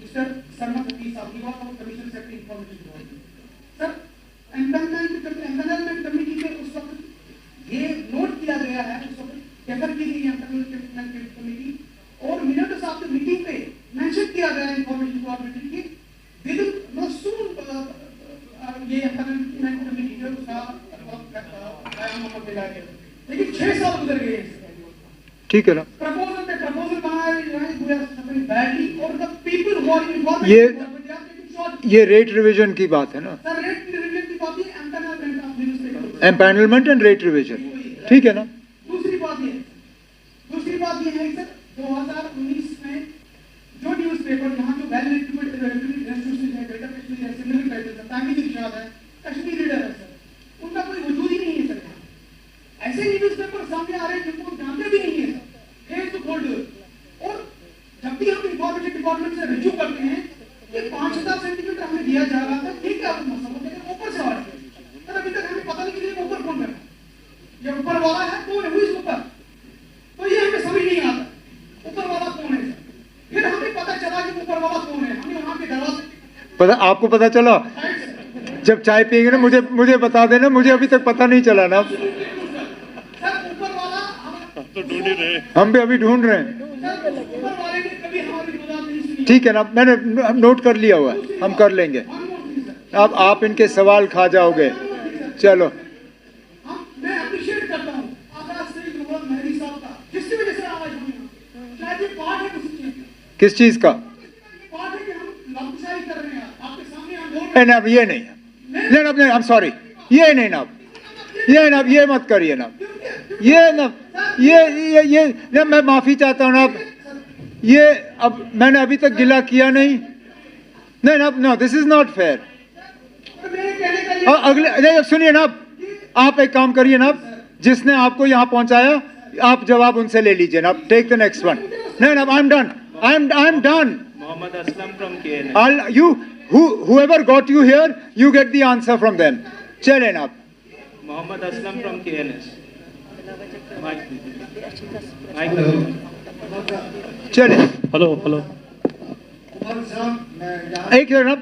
मिस्टर शर्मा फकीर साहब, he was commission secretary information. Sir empanelment committee में उस वक्त ये नोट किया गया है, उस वक्त डेफर की गई एम्पैनलमेंट कमेटी और मिनट्स ऑफ द मीटिंग पे मेंशन किया गया है इंफॉर्मेशन डिपार्टमेंट की विद नो सून ठीक है ना? Proposal badly, or the people who are involved in it, ये रेट रिवीजन की बात है ना? sir, rate revision की बात है, empanelment of newspaper. Empanelment and rate revision, ठीक है ना? दूसरी बात ये है सर, 2019 में जो न्यूज़पेपर यहाँ जो वेल रेप्यूटेड इंस्टीट्यूशन है, ग्रेटर कश्मीर है, सिमिलर टाइटल है, ताकि इरशाद है, कश्मीर रीडर है सर, उनका कोई वजूद ही नहीं है सर यहाँ। ऐसे न्यूज़पेपर सामने आ रहे हैं जिनको जानते भी नहीं है सर, फेसबुक होल्डर। और जब भी हम इंफॉर्मेशन डिपार्टमेंट से रिव्यू करते हैं कि 5000 सेंटीमीटर हमें दिया जा रहा था, ठीक है, आप मसला लेकिन ऊपर से आ रहा है सर, अभी तक हमें पता नहीं कि ऊपर कौन बैठा, ये ऊपर वाला है कौन है, ऊपर, तो ये हमें समझ नहीं आता ऊपर वाला कौन है। फिर हमें पता चला कि ऊपर वाला कौन है, हमने वहां के दरवाजे पता, आपको पता चला? जब चाय पिएंगे ना मुझे बता देना, मुझे अभी तक पता नहीं चला ना। सर ऊपर वाला तो ढूंढ ही रहे, हम भी अभी ढूंढ रहे हैं। ऊपर वाले ने कभी हमारी बात नहीं सुनी। ठीक है ना, मैंने नोट कर लिया हुआ है, हम कर लेंगे। अब आप इनके सवाल खा जाओगे। चलो, मैं अप्रिशिएट करता हूँ आकाश सिंह ग्रोवर मेहरी साहब का, जिसकी वजह से आवाज हुई, शायद ये पार्ट है किसी चीज का, किस चीज का? पार्ट है कि हम लापरवाही कर रहे हैं आपके सामने, हम बोल ना ये नहीं है, नहीं, आई एम सॉरी, ये नहीं ना, ये मत करिए ना, ये ना, ये ना, मैं माफी चाहता हूँ ना। ये अब मैंने अभी तक गिला किया नहीं, no, this is not fair. अगले नहीं, सुनिए ना, आप एक काम करिए ना, जिसने आपको यहाँ पहुंचाया, आप जवाब उनसे ले लीजिए ना। Take the next one. नहीं, I am done, I am done. Mohammad Aslam from KNS. Whoever got you here, you get the answer from them. चलें आप। Mohammad Aslam from KNS. Mike. चले। हेलो एक जरा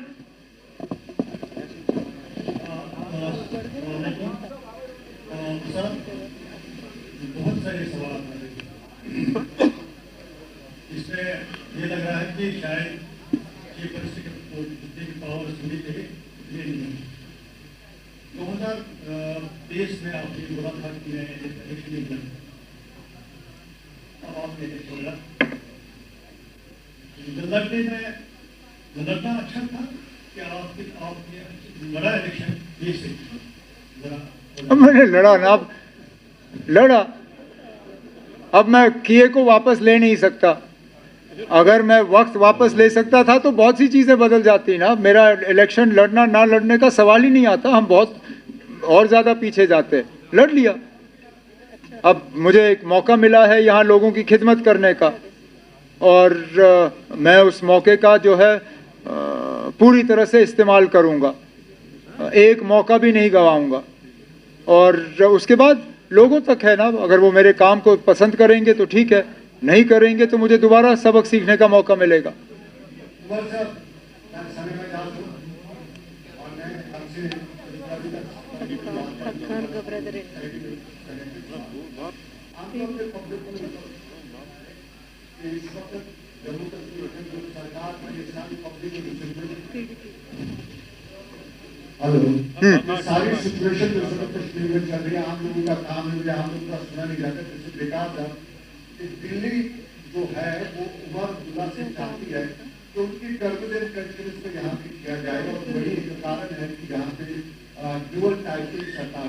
बहुत सारे सवाल इसमें ये लग रहा है कि शायद ये परिस्थिति की पावर सुनी थे, ये नहीं। 2023 में आपने बोला था कि मैं इलेक्शन नहीं लड़, अब आपने छोड़ा। लड़ना अच्छा था कि आपने लड़ा इलेक्शन, ये सही मैंने लड़ा ना, अब लड़ा, अब मैं किए को वापस ले नहीं सकता। अगर मैं वक्त वापस ले सकता था तो बहुत सी चीज़ें बदल जाती ना। मेरा इलेक्शन लड़ना ना लड़ने का सवाल ही नहीं आता, हम बहुत और ज़्यादा पीछे जाते। लड़ लिया, अब मुझे एक मौका मिला है यहाँ लोगों की खिदमत करने का, और मैं उस मौके का जो है पूरी तरह से इस्तेमाल करूँगा, एक मौका भी नहीं गंवाऊँगा। और उसके बाद लोगों तक है ना, अगर वो मेरे काम को पसंद करेंगे तो ठीक है, नहीं करेंगे तो मुझे दोबारा सबक सीखने का मौका मिलेगा। हेलो, सारी सिचुएशन जो कश्मीर में चल रही है, आम लोगों का काम है, मुझे आम लोगों का सुना नहीं जाता, जैसे बेकार था कि दिल्ली जो है वो उमर अब्दुल्ला से चाहती है कि उनकी टर्बुलेंट कंट्रीज को यहाँ पे किया जाए, और वही एक कारण है कि यहाँ पे ड्यूअल टाइप की सरकार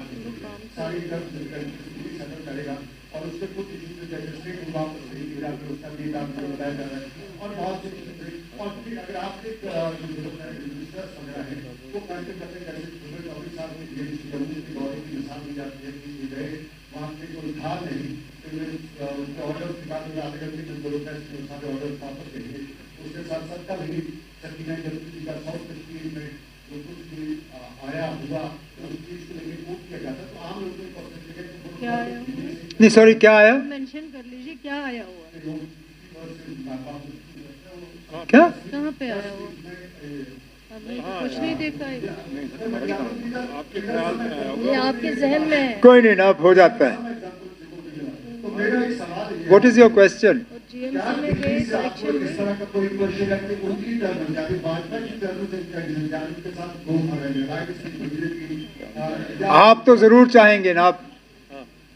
सारी टर्बुलेंट कंट्रीज सेटल करेगा, और उससे कुछ इश्यूज जैसे स्टेट वापस नहीं गिरा, उसका भी काम बताया जा रहा है, और बहुत से और फिर अगर आप एक समझा है वो करते करते जैसे चौबीस साल में जम्मू के दौरे की मिसाल दी जाती है कि गए वहाँ पे कोई था नहीं, उनके ऑर्डर निकाल में आते घंटे के सारे ऑर्डर वापस देंगे। उसके साथ साथ कल ही सकीना जरूरी का साउथ कश्मीर में जो कुछ भी आया हुआ तो उस चीज को लेकर कोट किया जाता है, तो आम लोगों को नहीं, सॉरी, क्या आया? मेंशन कर लीजिए क्या आया हुआ, क्या कहाँ पे आया हुआ? कुछ नहीं देखा है, ये आपके जहन में है। कोई नहीं ना, हो जाता है। What is your question? GMC में गए इलेक्शन में आप तो जरूर चाहेंगे ना,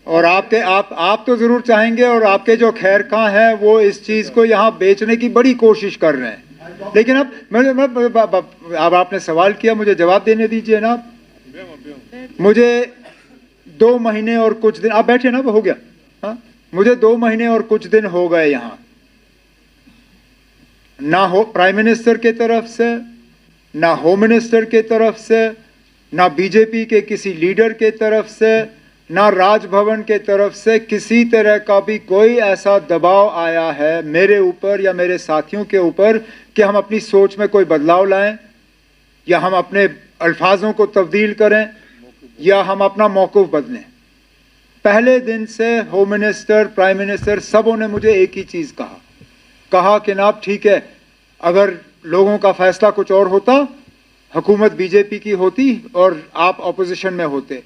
और आप तो जरूर चाहेंगे, और आपके जो खैरखां हैं वो इस चीज को यहाँ बेचने की बड़ी कोशिश कर रहे हैं। लेकिन अब आपने सवाल किया, मुझे जवाब देने दीजिए ना। मुझे 2 महीने और कुछ दिन, आप बैठे ना, हो गया। हाँ, मुझे 2 महीने और कुछ दिन हो गए यहाँ, ना हो प्राइम मिनिस्टर के तरफ से, ना होम मिनिस्टर के तरफ से, ना बीजेपी के किसी लीडर के तरफ से, ना राजभवन के तरफ से किसी तरह का भी कोई ऐसा दबाव आया है मेरे ऊपर या मेरे साथियों के ऊपर कि हम अपनी सोच में कोई बदलाव लाएं, या हम अपने अल्फाजों को तब्दील करें, या हम अपना मौक़िफ़ बदलें। पहले दिन से होम मिनिस्टर, प्राइम मिनिस्टर, सबों ने मुझे एक ही चीज़ कहा कि ना ठीक है, अगर लोगों का फैसला कुछ और होता, हुकूमत बीजेपी की होती और आप ऑपोजिशन में होते,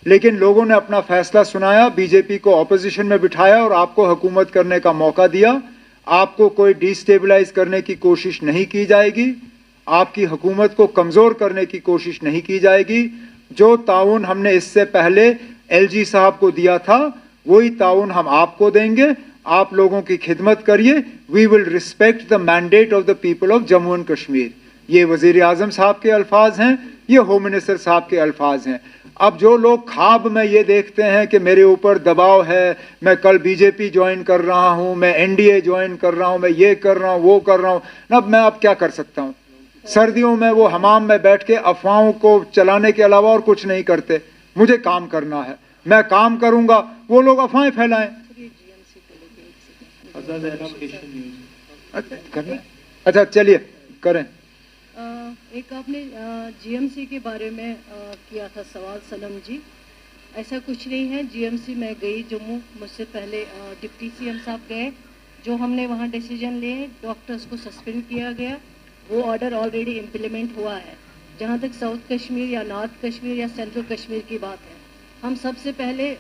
लेकिन लोगों ने अपना फैसला सुनाया, बीजेपी को ऑपोजिशन में बिठाया और आपको हुकूमत करने का मौका दिया। आपको कोई डिस्टेबलाइज करने की कोशिश नहीं की जाएगी, आपकी हुकूमत को कमज़ोर करने की कोशिश नहीं की जाएगी। जो ताउन हमने इससे पहले एलजी साहब को दिया था, वही ताउन हम आपको देंगे। आप लोगों की खिदमत करिए। We will respect the mandate of the people of Jammu and Kashmir. ये वज़ीर आज़म साहब के अल्फाज हैं, ये होम मिनिस्टर साहब के अल्फाज हैं। अब जो लोग ख्वाब में ये देखते हैं कि मेरे ऊपर दबाव है, मैं कल बीजेपी ज्वाइन कर रहा हूँ, मैं एनडीए ज्वाइन कर रहा हूँ, मैं ये कर रहा हूँ, वो कर रहा हूँ, अब मैं अब क्या कर सकता हूँ। सर्दियों में वो हमाम में बैठ के अफवाहों को चलाने के अलावा और कुछ नहीं करते। मुझे काम करना है, मैं काम करूँगा, वो लोग अफवाहें फैलाएं। अच्छा चलिए करें। एक आपने जीएमसी के बारे में किया था सवाल सनम जी। ऐसा कुछ नहीं है। जीएमसी में गई जम्मू, मुझसे पहले डिप्टी सीएम साहब गए। जो हमने वहाँ डिसीजन लिए, डॉक्टर्स को सस्पेंड किया गया, वो ऑर्डर ऑलरेडी इम्प्लीमेंट हुआ है। जहाँ तक साउथ कश्मीर या नॉर्थ कश्मीर या सेंट्रल कश्मीर की बात है, हम सबसे पहले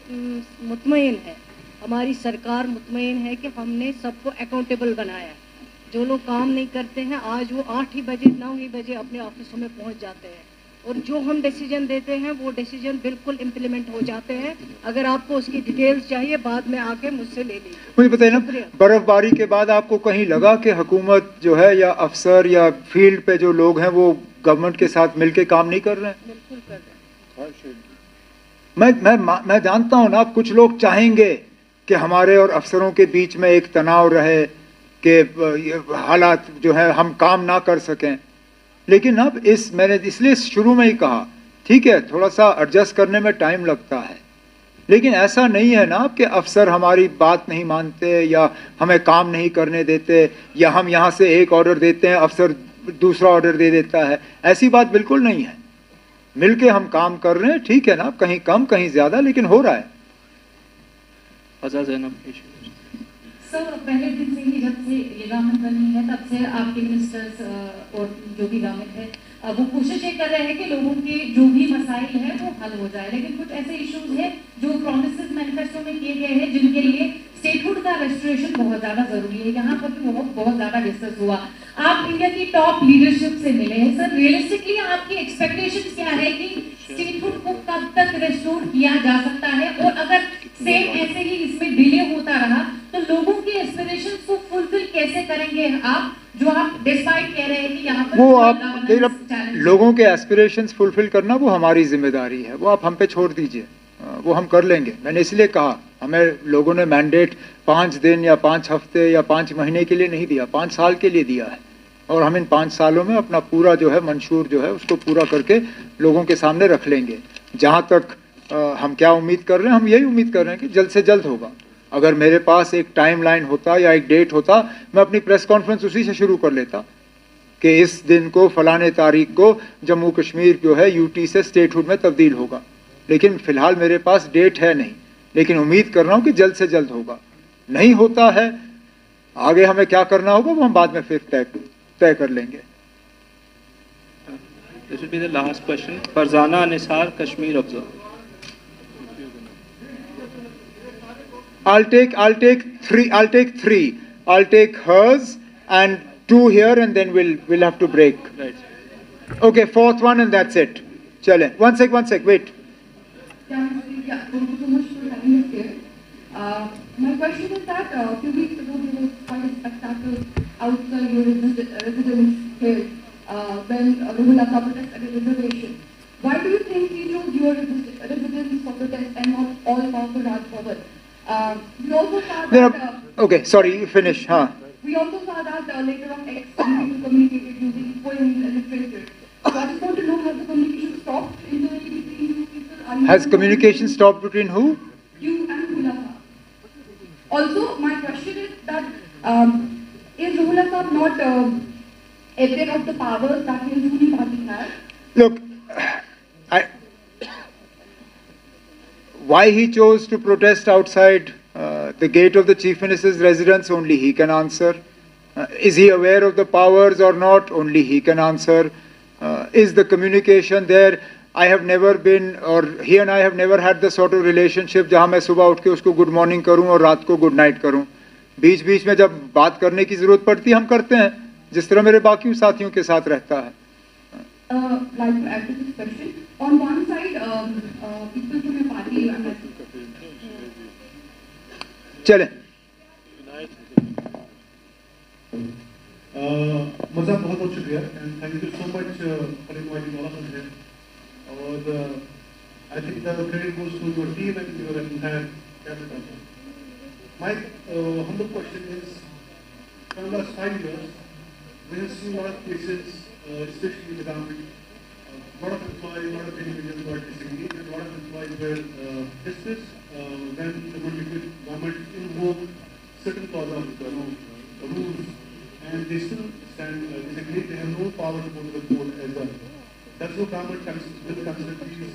मुतमईन है, हमारी सरकार मुतमईन है कि हमने सबको अकाउंटेबल बनाया है। जो लोग काम नहीं करते हैं, आज वो 8 ही बजे 9 ही बजे अपने ऑफिसों में पहुंच जाते हैं, और जो हम डिसीजन देते हैं वो डिसीजन बिल्कुल इम्प्लीमेंट हो जाते हैं। अगर आपको उसकी डिटेल्स चाहिए, बाद में आके मुझसे ले लीजिए। मुझे बताइए ना, बर्फबारी के बाद आपको कहीं लगा कि हुकूमत जो है या अफसर या फील्ड पे जो लोग हैं वो गवर्नमेंट के साथ मिलके काम नहीं कर रहे हैं? बिल्कुल कर रहे हैं। मैं जानता हूँ ना, कुछ लोग चाहेंगे कि हमारे और अफसरों के बीच में एक तनाव रहे कि हालात जो है हम काम ना कर सकें, लेकिन अब मैंने इसलिए शुरू में ही कहा, ठीक है थोड़ा सा एडजस्ट करने में टाइम लगता है, लेकिन ऐसा नहीं है ना कि अफसर हमारी बात नहीं मानते या हमें काम नहीं करने देते, या हम यहाँ से एक ऑर्डर देते हैं अफसर दूसरा ऑर्डर दे देता है। ऐसी बात बिल्कुल नहीं है। मिलके हम काम कर रहे हैं, ठीक है ना, कहीं कम कहीं ज्यादा, लेकिन हो रहा है। सर, पहले दिन से ही जब से ये गवर्नमेंट बनी है तब से आपके मिनिस्टर्स और जो भी गवर्नमेंट है वो कोशिश ये कर रहे हैं कि लोगों के जो भी मसाइल है वो हल हो जाए, लेकिन कुछ ऐसे इश्यूज हैं जो प्रोमिसेस मैनिफेस्टो में किए गए हैं जिनके लिए स्टेटहुड का रेस्टोरेशन बहुत ज्यादा जरूरी है। यहाँ पर भी बहुत ज्यादा डिस्कस हुआ। आप इंडिया की टॉप लीडरशिप से मिले हैं सर, रियलिस्टिकली आपकी एक्सपेक्टेशंस क्या है कि स्टेटहुड को कब तक रेस्टोर किया जा सकता है, और अगर सेम ऐसे ही इसमें डिले होता रहा तो लोगों की एस्पिरेशंस को फुलफिल कैसे करेंगे आप, जो आप डिस्पाइट कह रहे हैं कि यहाँ पर वो आप लोगों के एस्पिरेशंस फुलफिल करना वो हमारी जिम्मेदारी है, वो आप हम पे छोड़ दीजिए, वो हम कर लेंगे। मैंने इसलिए कहा, हमें लोगों ने मैंडेट 5 दिन या 5 हफ्ते या 5 महीने के लिए नहीं दिया, 5 साल के लिए दिया है, और हम इन 5 सालों में अपना पूरा जो है मंशूर जो है उसको पूरा करके लोगों के सामने रख लेंगे। जहाँ तक हम क्या उम्मीद कर रहे हैं, हम यही उम्मीद कर रहे हैं कि जल्द से जल्द होगा। अगर मेरे पास एक टाइमलाइन होता या एक डेट होता, मैं अपनी प्रेस कॉन्फ्रेंस उसी से शुरू कर लेता कि इस दिन को फलाने तारीख को जम्मू कश्मीर जो है यूटी से स्टेटहुड में तब्दील होगा, लेकिन फिलहाल मेरे पास डेट है नहीं, लेकिन उम्मीद कर रहा हूँ कि जल्द से जल्द होगा। नहीं होता है, आगे हमें क्या करना होगा वो हम बाद में फिर तय कर लेंगे। This will be the last question. Farzana Nisar, Kashmir Observer. I'll take three. I'll take hers and 2 here, and then we'll have to break. Right. Okay, 4th one, and that's it. Chale. One sec. Wait. My question is that a few weeks ago there was quite a spectacle outside your residence here when Ruhullah Saab protested a reservation. Why do you think he chose your residence for protest and not all powerful Raj Bhavan? We also saw that... okay, sorry, you finish, huh? We also saw that later on X communicated using poems and literature. So I just want to know, has the communication stopped internally between you people? Has communication stopped between who? You and Ruhullah Saab. Also, my question is that is Ruhullah Saab not aware of the powers that his ruling party has? Look, why he chose to protest outside the gate of the Chief Minister's residence, only he can answer. Is he aware of the powers or not? Only he can answer. Is the communication there? I have never been, or he and I have never had the sort of relationship जहाँ मैं सुबह उठ के उसको good morning करूँ और रात को गुड नाइट करूँ. बीच बीच में जब बात करने की जरूरत पड़ती है हम करते हैं, जिस तरह मेरे बाकी साथियों के साथ रहता है. Like to add to this question, on one side, people from your party, चलें. मज़ा बहुत बहुत शुक्रिया and thank you so much for inviting all of us here. और I think the credit goes to your team and your entire cabinet also. My humble question is, for the last 5 years, we have seen a lot of cases, especially in the government. A lot of employees, a lot of individuals got disengaged, and a lot of employees were dismissed when the government invoked certain clause of rules, and they still stand disengaged. They have no power to go to the court as well. Does the government will consider these?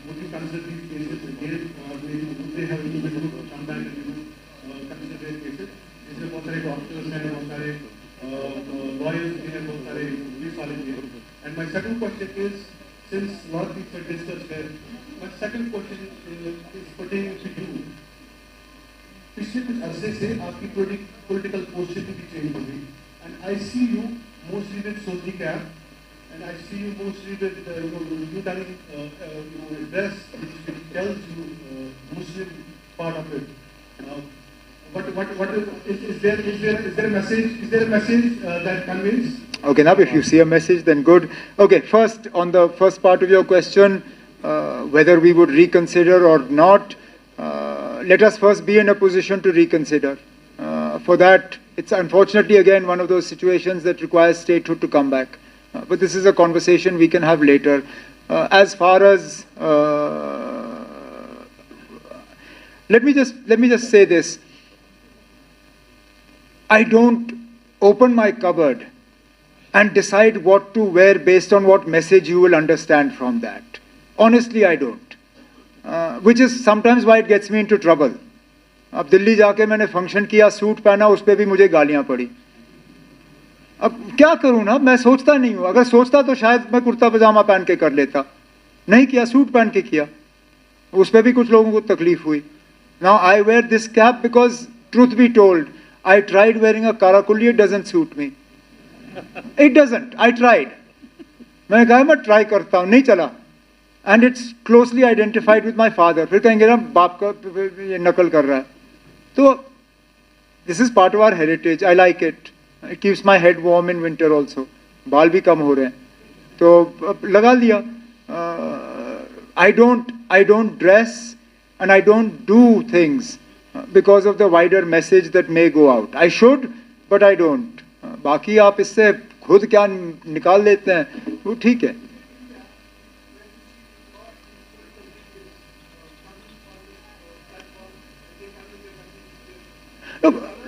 Would you consider these cases again? Would they have any mechanism to come back and consider their cases? Is there बहुत सारे doctors हैं, बहुत सारे lawyers हैं, बहुत सारे police वाले हैं? And my second question is, since a lot of things are discussed here, my second question is pertaining to you. पिछले कुछ अरसे से आपकी political posture भी change हो गई, and I see you mostly with Sodhi cap, and I see you mostly with you done a dress which tells you Muslim part of it. What is there a message? Is there a message that conveys? Okay, now if you see a message, then good. Okay, first, on the first part of your question, whether we would reconsider or not, let us first be in a position to reconsider. For that, it's unfortunately again one of those situations that requires statehood to come back. But this is a conversation we can have later. As far as let me just say this. I don't open my cupboard and decide what to wear based on what message you will understand from that. Honestly, I don't. Which is sometimes why it gets me into trouble. अब दिल्ली जाके मैंने function किया, suit पहना, उस पर भी मुझे गालियां पड़ी. अब क्या करूं ना, मैं सोचता नहीं हूं. अगर सोचता तो शायद मैं कुर्ता पजामा पहन के कर लेता. नहीं किया, सूट पहन के किया. उस पर भी कुछ लोगों को तकलीफ हुई. Now I wear this cap because, truth be told, I tried wearing a karakulli, it doesn't suit me. It doesn't. I tried. मैंने कहा मैं ट्राई करता हूँ, नहीं चला. And it's closely identified with my father. फिर कहेंगे ना बाप का ये नकल कर रहा है. तो this is part of our heritage. I like it. It keeps my head warm in winter also. बाल भी कम हो रहे हैं. तो लगा लिया. I don't dress and I don't do things because of the wider message that may go out. I should, but I don't. बाकी आप इससे खुद क्या निकाल लेते हैं वो ठीक है.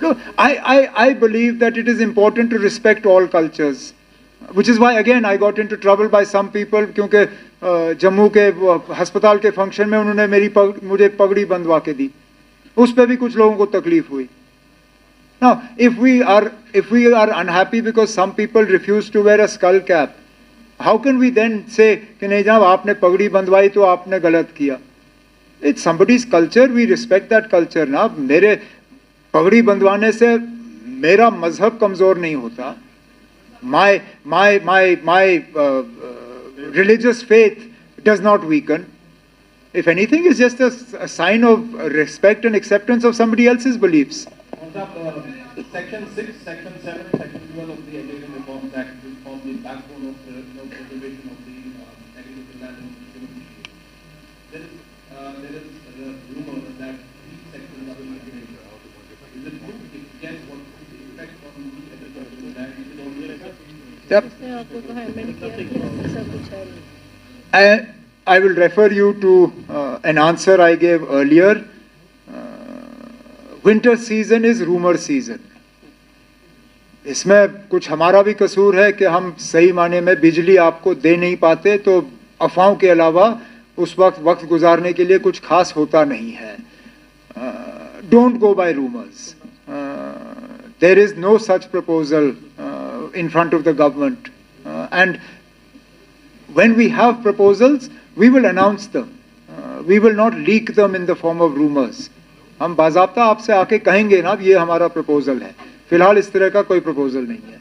Look, I believe that it is important to respect all cultures, which is why again I got into trouble by some people क्योंकि जम्मू के अस्पताल के फंक्शन में उन्होंने मुझे पगड़ी बंधवा के दी. उस पे भी कुछ लोगों को तकलीफ हुई. Now, if we are unhappy because some people refuse to wear a skull cap, how can we then say कि नहीं जनाब आपने पगड़ी बंधवाई तो आपने गलत किया? It's somebody's culture. We respect that culture. ना मेरे पगड़ी बंधवाने से मेरा मजहब कमजोर नहीं होता. My religious faith does not weaken. if anything, is just a sign of respect and acceptance of somebody else's beliefs. Section 6, Section 7, Section 12 of the Agrarian Reforms Act will form the backbone of preservation of the agricultural land and human beings. There is a rumor that these sections are eliminated. Is it true? If yes, what is the effect on the agricultural land? Yep. I will refer you to an answer I gave earlier. Winter season is rumor season. इसमें कुछ हमारा भी कसूर है कि हम सही माने में बिजली आपको दे नहीं पाते, तो अफवाहों के अलावा उस वक्त गुजारने के लिए कुछ खास होता नहीं है. Don't go by rumors. There is no such proposal in front of the government, and when we have proposals, we will announce them. We will not leak them in the form of rumors. हम बाज़ाब्ता आपसे आके कहेंगे ना, ये हमारा proposal है. फिलहाल इस तरह का कोई प्रपोजल नहीं है.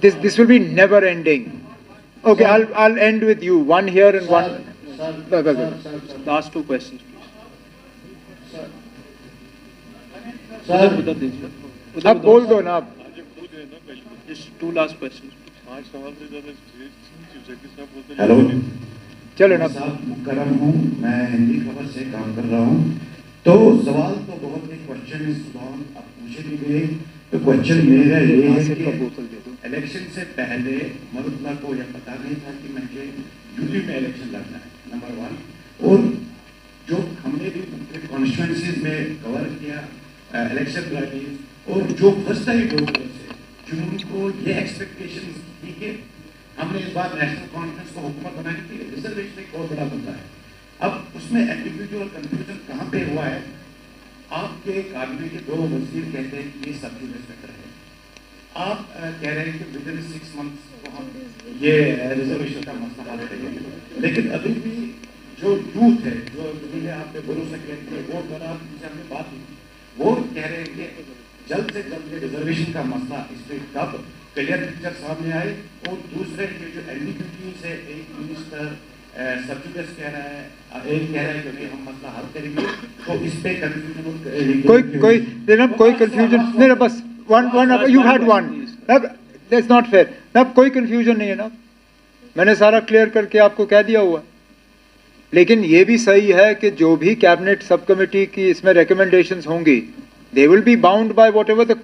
This will be never ending. Okay, I'll end with you. One here and one. Last two questions, please. अब बोल दो ना. Just two last questions. Hello, चलो ना. मुकर्रम हूँ, मैं हिंदी खबर से काम कर रहा हूँ. तो सवाल तो बहुत ही क्वेश्चन आप पूछे भी गए. तो क्वेश्चन मेरा ये है कि इलेक्शन से पहले मरुतला को यह पता नहीं था कि मुझे यूपी में इलेक्शन लड़ना है, नंबर 1. और जो हमने भी कॉन्स्टिट्यूंसीज में कवर किया इलेक्शन रैलीज, और जो फर्स्ट टाइम वोटर से जिनको ये एक्सपेक्टेशन थी कि हमने इस बार नेशनल कॉन्फ्रेंस को हुकूमत बनाने की, रिजर्वेशन एक बहुत बड़ा मुद्दा है. अब उसमें एम्बिग्यूटी और कंफ्यूजन कहाँ पे हुआ है? आपके काबिने के 2 वजीर कहते हैं कि ये सब मैटर है. आप कह रहे हैं कि विद इन 6 मंथ्स को हम ये रिजर्वेशन का मसला हल करेंगे, लेकिन अभी भी जो यूथ है, जो जिन्हें आपने भरोसा किया कि वोट करा, जिनसे हमने बात की, वो कह रहे हैं कि जल्द से जल्द रिजर्वेशन का मसला इस पर कब क्लियर पिक्चर सामने आए. और दूसरे के जो एम्बिग्यूटीज है, एक मिनिस्टर सब्जुडिस कह रहा है, एक कह रहा है कि हम मसला हल करेंगे, तो इस पे कंफ्यूजन कोई कंफ्यूजन नहीं. बस one you had one. That's not fair. अब कोई कंफ्यूजन नहीं है ना, मैंने सारा क्लियर करके आपको कह दिया हुआ. लेकिन ये भी सही है कि जो भी कैबिनेट सब कमेटी की इसमें रिकमेंडेशंस होंगी, they will be bound by whatever the